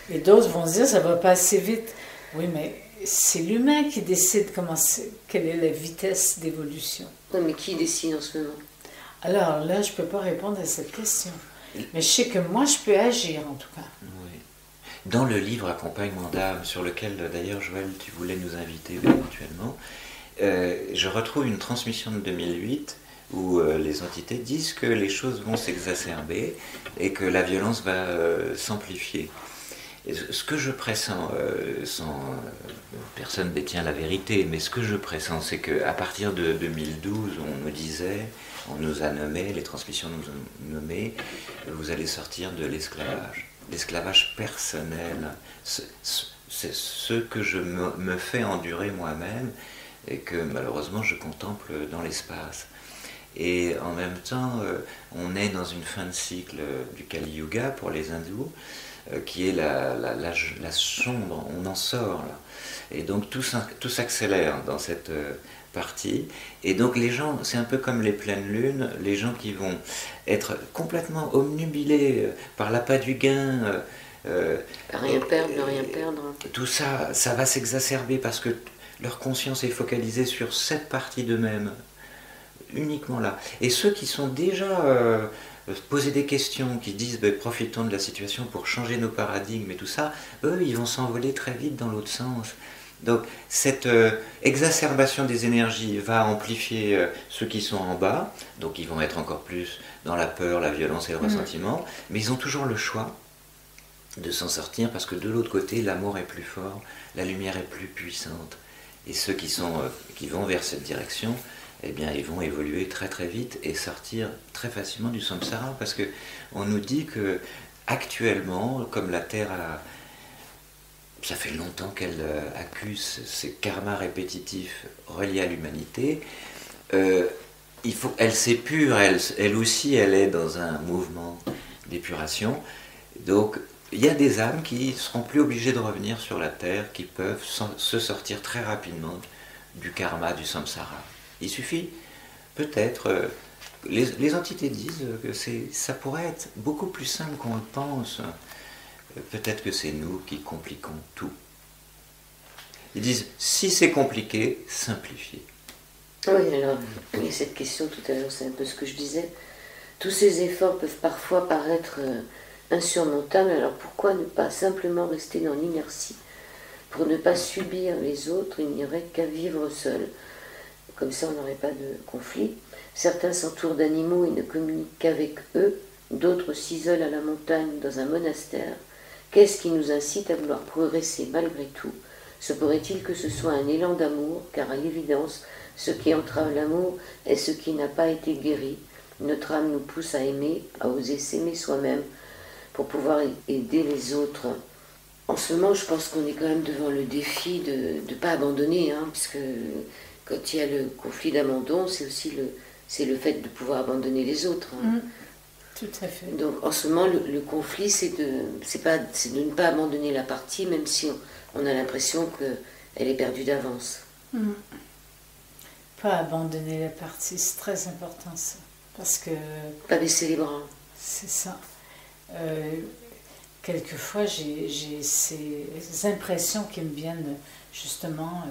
Et d'autres vont se dire, ça va pas assez vite. Oui, mais c'est l'humain qui décide quelle est la vitesse d'évolution. Oui, mais qui décide en ce moment? Alors là, je ne peux pas répondre à cette question. Mais je sais que moi, je peux agir, en tout cas. Oui. Dans le livre Accompagnement d'âme, sur lequel d'ailleurs, Joël, tu voulais nous inviter éventuellement, je retrouve une transmission de 2008 où les entités disent que les choses vont s'exacerber et que la violence va s'amplifier. Et ce que je pressens, personne ne détient la vérité, mais ce que je pressens, c'est qu'à partir de 2012, on nous disait, on nous a nommé, les transmissions nous ont nommé, vous allez sortir de l'esclavage. L'esclavage personnel, c'est ce que je me fais endurer moi-même et que malheureusement je contemple dans l'espace. Et en même temps, on est dans une fin de cycle du Kali Yuga pour les hindous, qui est la sombre, on en sort là. Et donc tout s'accélère dans cette partie. Et donc les gens, c'est un peu comme les pleines lunes, les gens qui vont être complètement omnubilés par l'appât du gain. Rien perdre, ne rien perdre. Tout ça, ça va s'exacerber parce que leur conscience est focalisée sur cette partie d'eux-mêmes, uniquement là. Et ceux qui sont déjà poser des questions, qui disent profitons de la situation pour changer nos paradigmes et tout ça, eux ils vont s'envoler très vite dans l'autre sens. Donc cette exacerbation des énergies va amplifier ceux qui sont en bas, donc ils vont être encore plus dans la peur, la violence et le ressentiment, mais ils ont toujours le choix de s'en sortir parce que de l'autre côté l'amour est plus fort, la lumière est plus puissante. Et ceux qui vont vers cette direction, eh bien, ils vont évoluer très très vite et sortir très facilement du samsara, parce que on nous dit que actuellement, comme la Terre ça fait longtemps qu'elle accuse ces karmas répétitifs reliés à l'humanité, elle s'épure, elle aussi, elle est dans un mouvement d'épuration. Donc, il y a des âmes qui ne seront plus obligées de revenir sur la Terre, qui peuvent se sortir très rapidement du karma, du samsara. Il suffit, peut-être, les entités disent que ça pourrait être beaucoup plus simple qu'on le pense. Peut-être que c'est nous qui compliquons tout. Ils disent, si c'est compliqué, simplifiez. Oui, alors, il y a cette question tout à l'heure, c'est un peu ce que je disais. Tous ces efforts peuvent parfois paraître insurmontables, alors pourquoi ne pas simplement rester dans l'inertie? Pour ne pas subir les autres, il n'y aurait qu'à vivre seul. Comme ça, on n'aurait pas de conflit. Certains s'entourent d'animaux et ne communiquent qu'avec eux. D'autres s'isolent à la montagne dans un monastère. Qu'est-ce qui nous incite à vouloir progresser malgré tout? Se pourrait-il que ce soit un élan d'amour, car à l'évidence, ce qui entrave l'amour est ce qui n'a pas été guéri. Notre âme nous pousse à aimer, à oser s'aimer soi-même pour pouvoir aider les autres. En ce moment, je pense qu'on est quand même devant le défi de ne pas abandonner, puisque quand il y a le conflit d'abandon, c'est aussi le fait de pouvoir abandonner les autres. Tout à fait. Donc en ce moment, le conflit, c'est de ne pas abandonner la partie, même si on a l'impression qu'elle est perdue d'avance. Pas abandonner la partie, c'est très important ça. Parce que... Pas baisser les bras. C'est ça. Quelquefois, j'ai ces impressions qui me viennent justement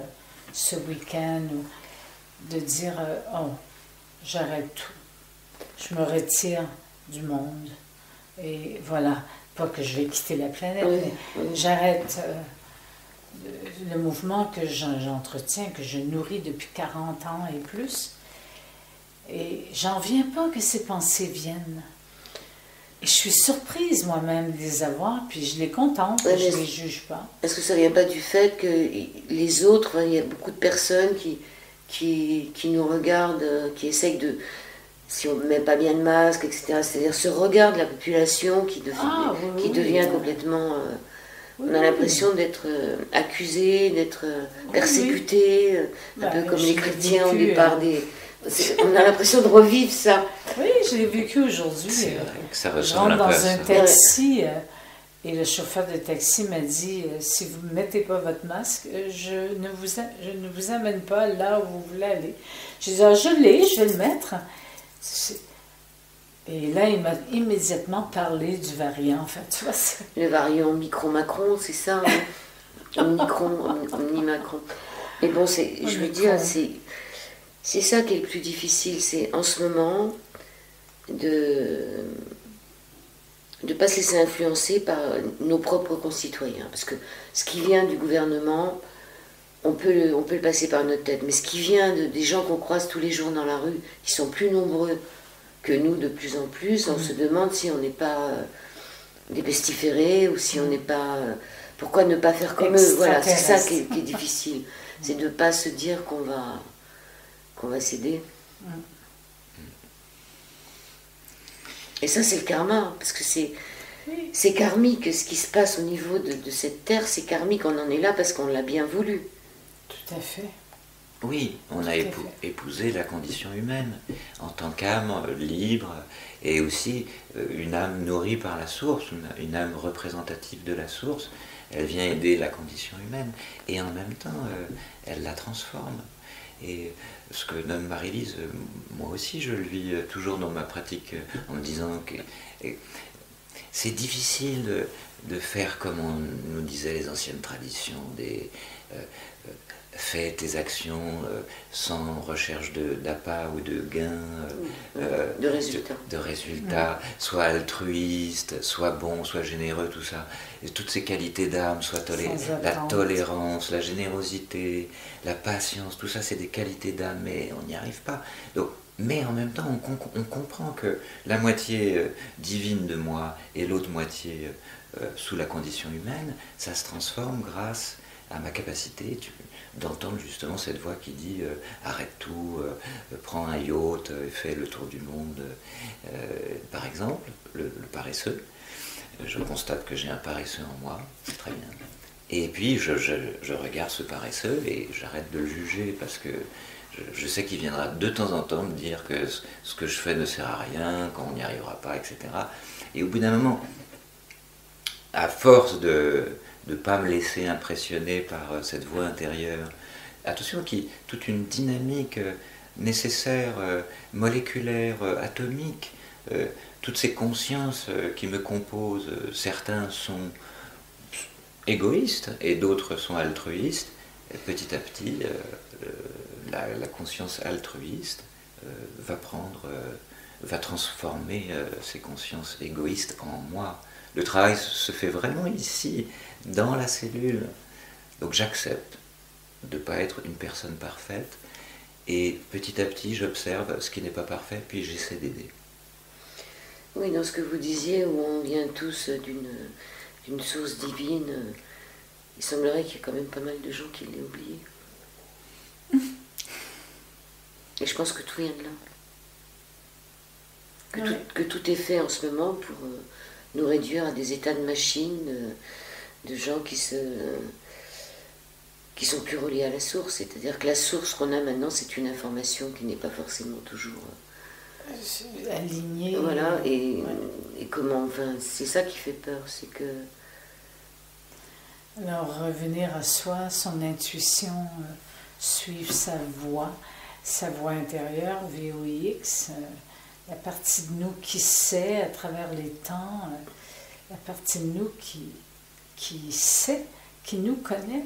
ce week-end, de dire oh, j'arrête tout, je me retire du monde, et voilà, pas que je vais quitter la planète, mais j'arrête le mouvement que j'entretiens, que je nourris depuis 40 ans et plus, et j'en viens pas que ces pensées viennent. Et je suis surprise moi-même de les avoir, puis je les contemple, je ne les juge pas. Est-ce que ça ne vient pas du fait que les autres, il y a beaucoup de personnes qui nous regardent, qui essayent de, si on ne met pas bien de masque, etc., c'est-à-dire ce regard de la population qui devient complètement... on a l'impression d'être accusé, d'être persécuté, un peu comme les chrétiens au départ des... On a l'impression de revivre ça. Oui, je l'ai vécu aujourd'hui. C'est vrai que ça je rentre dans un taxi, Et le chauffeur de taxi m'a dit, si vous ne mettez pas votre masque, je ne vous amène pas là où vous voulez aller. J'ai dit, ah, je l'ai, je vais le mettre. Et là, il m'a immédiatement parlé du variant, en fait. Tu vois, le variant Omicron-Macron, c'est ça, hein? Omni-Macron. Mais bon, je veux dire, c'est ça qui est le plus difficile, c'est en ce moment de ne pas se laisser influencer par nos propres concitoyens. Parce que ce qui vient du gouvernement, on peut le passer par notre tête. Mais ce qui vient des gens qu'on croise tous les jours dans la rue, qui sont plus nombreux que nous de plus en plus, on se demande si on n'est pas des pestiférés ou si on n'est pas... pourquoi ne pas faire comme eux? Voilà, c'est ça qui est difficile. C'est de ne pas se dire qu'on va céder. Et ça, c'est le karma, parce que c'est karmique. Ce qui se passe au niveau de cette terre, c'est karmique. On en est là parce qu'on l'a bien voulu. Tout à fait. Oui, on a épousé la condition humaine en tant qu'âme libre et aussi une âme nourrie par la source, une âme représentative de la source. Elle vient aider la condition humaine et en même temps, elle la transforme. Et ce que nomme Marie-Lise, moi aussi je le vis toujours dans ma pratique en me disant que c'est difficile de faire comme on nous disait les anciennes traditions, fais tes actions sans recherche d'appât ou de gain, de résultats, sois altruiste, sois bon, sois généreux, tout ça. Et toutes ces qualités d'âme, la tolérance, la générosité, la patience, tout ça c'est des qualités d'âme, mais on n'y arrive pas. Donc, mais en même temps, on comprend que la moitié divine de moi et l'autre moitié sous la condition humaine, ça se transforme grâce à ma capacité d'entendre justement cette voix qui dit arrête tout, prends un yacht, fais le tour du monde. Par exemple, le paresseux, je constate que j'ai un paresseux en moi, c'est très bien. Et puis je regarde ce paresseux et j'arrête de le juger parce que je sais qu'il viendra de temps en temps me dire que ce que je fais ne sert à rien, qu'on n'y arrivera pas, etc. Et au bout d'un moment, à force de ne pas me laisser impressionner par cette voix intérieure, attention, qui toute une dynamique nécessaire, moléculaire, atomique, toutes ces consciences qui me composent, certains sont égoïstes et d'autres sont altruistes, et petit à petit, la conscience altruiste va transformer ces consciences égoïstes en moi. Le travail se fait vraiment ici, dans la cellule. Donc j'accepte de ne pas être une personne parfaite et petit à petit j'observe ce qui n'est pas parfait puis j'essaie d'aider. Oui, dans ce que vous disiez, où on vient tous d'une source divine, il semblerait qu'il y ait quand même pas mal de gens qui l'aient oublié. Et je pense que tout vient de là. Que tout est fait en ce moment pour nous réduire à des états de machines, de gens qui sont plus reliés à la source. C'est-à-dire que la source qu'on a maintenant, c'est une information qui n'est pas forcément toujours alignée. Voilà, et comment, enfin, c'est ça qui fait peur, c'est que... Alors, revenir à soi, son intuition, suivre sa voix intérieure, VOIX, la partie de nous qui sait à travers les temps, la partie de nous qui sait, qui nous connaît,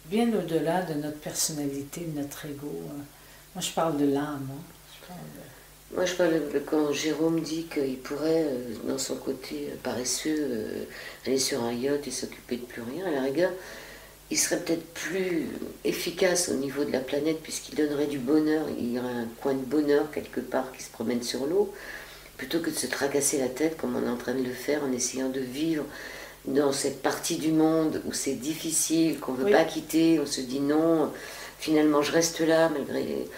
bien au-delà de notre personnalité, de notre ego. Moi, je parle de l'âme. Moi, je parle quand Jérôme dit qu'il pourrait, dans son côté paresseux, aller sur un yacht et s'occuper de plus rien. À la rigueur, il serait peut-être plus efficace au niveau de la planète puisqu'il donnerait du bonheur. Il y aurait un coin de bonheur quelque part qui se promène sur l'eau, plutôt que de se tracasser la tête comme on est en train de le faire en essayant de vivre dans cette partie du monde où c'est difficile, qu'on ne veut pas quitter. On se dit non, finalement je reste là malgré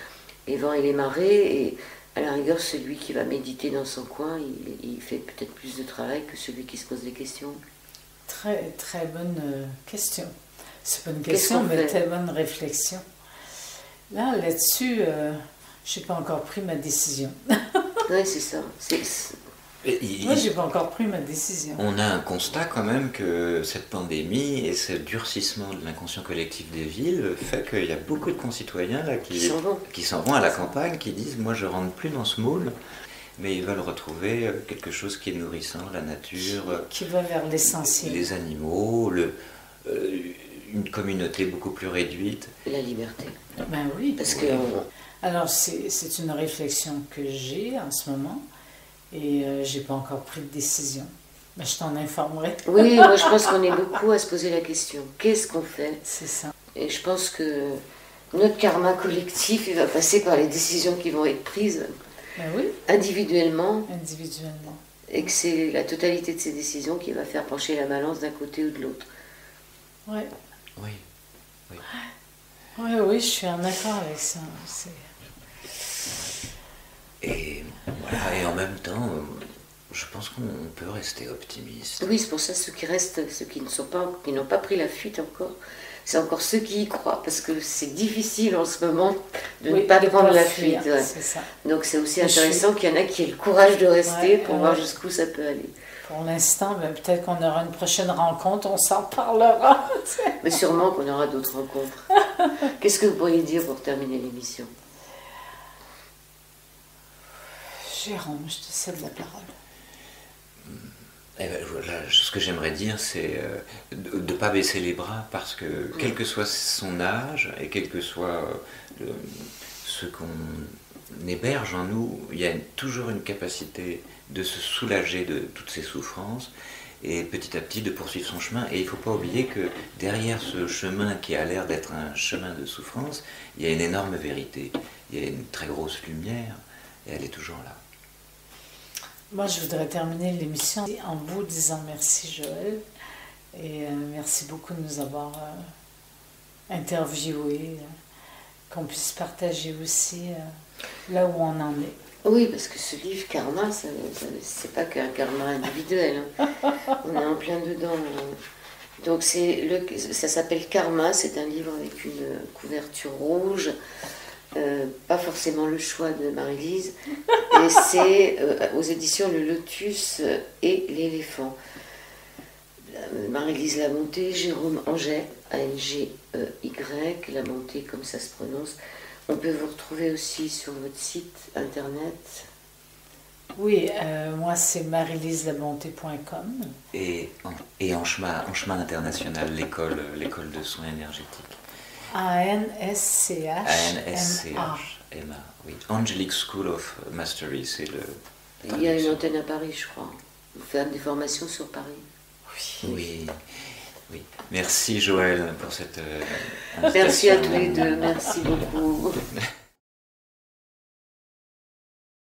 les vents et les marées. Et à la rigueur, celui qui va méditer dans son coin, il fait peut-être plus de travail que celui qui se pose des questions. Très, très bonne question. C'est pas une question, mais très bonne réflexion. Là-dessus, je n'ai pas encore pris ma décision. Oui, c'est ça. Moi, j'ai pas encore pris ma décision. On a un constat quand même que cette pandémie et ce durcissement de l'inconscient collectif des villes fait qu'il y a beaucoup de concitoyens là, qui s'en vont à la campagne, qui disent « moi je rentre plus dans ce moule ». Mais ils veulent retrouver quelque chose qui est nourrissant, la nature, qui va vers l'essentiel. Les animaux, une communauté beaucoup plus réduite. La liberté. Ben oui. Parce que alors c'est une réflexion que j'ai en ce moment et j'ai pas encore pris de décision. Mais je t'en informerai. Oui, moi je pense qu'on est beaucoup à se poser la question. Qu'est-ce qu'on fait? C'est ça. Et je pense que notre karma collectif, il va passer par les décisions qui vont être prises. Ben oui. Individuellement. Et que c'est la totalité de ces décisions qui va faire pencher la balance d'un côté ou de l'autre. Oui. Oui. Oui, je suis en accord avec ça. Et voilà, et en même temps, je pense qu'on peut rester optimiste. Oui, c'est pour ça ceux qui restent, ceux qui n'ont pas pris la fuite encore, c'est encore ceux qui y croient, parce que c'est difficile en ce moment de ne pas prendre la fuite. Ouais. Ça. Donc c'est aussi intéressant qu'il y en a qui aient le courage de rester pour voir jusqu'où ça peut aller. Pour l'instant, peut-être qu'on aura une prochaine rencontre, on s'en parlera. Mais sûrement qu'on aura d'autres rencontres. Qu'est-ce que vous pourriez dire pour terminer l'émission? Jérôme, je te cède la parole. Eh ben, voilà, ce que j'aimerais dire, c'est de ne pas baisser les bras, parce que quel que soit son âge et quel que soit ce qu'on héberge en nous, il y a toujours une capacité de se soulager de toutes ces souffrances et petit à petit de poursuivre son chemin. Et il ne faut pas oublier que derrière ce chemin qui a l'air d'être un chemin de souffrance, il y a une énorme vérité, il y a une très grosse lumière et elle est toujours là. Moi, je voudrais terminer l'émission en vous disant merci, Joël, et merci beaucoup de nous avoir interviewés, qu'on puisse partager aussi là où on en est. Oui, parce que ce livre Karma, c'est pas qu'un karma individuel. Hein. On est en plein dedans. Donc ça s'appelle Karma, c'est un livre avec une couverture rouge. Pas forcément le choix de Marie-Lise, et c'est aux éditions Le Lotus et l'Éléphant. Marie-Lise Lamonté, Jérôme Anget, A-N-G-E-Y, Lamonté comme ça se prononce. On peut vous retrouver aussi sur votre site internet. Oui, moi c'est maryliselamonté.com. Et en chemin international, l'école de soins énergétiques. A-N-S-C-H-M-A. Oui. Angelic School of Mastery, c'est le... Il y a une antenne à Paris, je crois. Vous faites des formations sur Paris. Oui. Merci Joël pour cette invitation. Merci à tous les deux, merci beaucoup.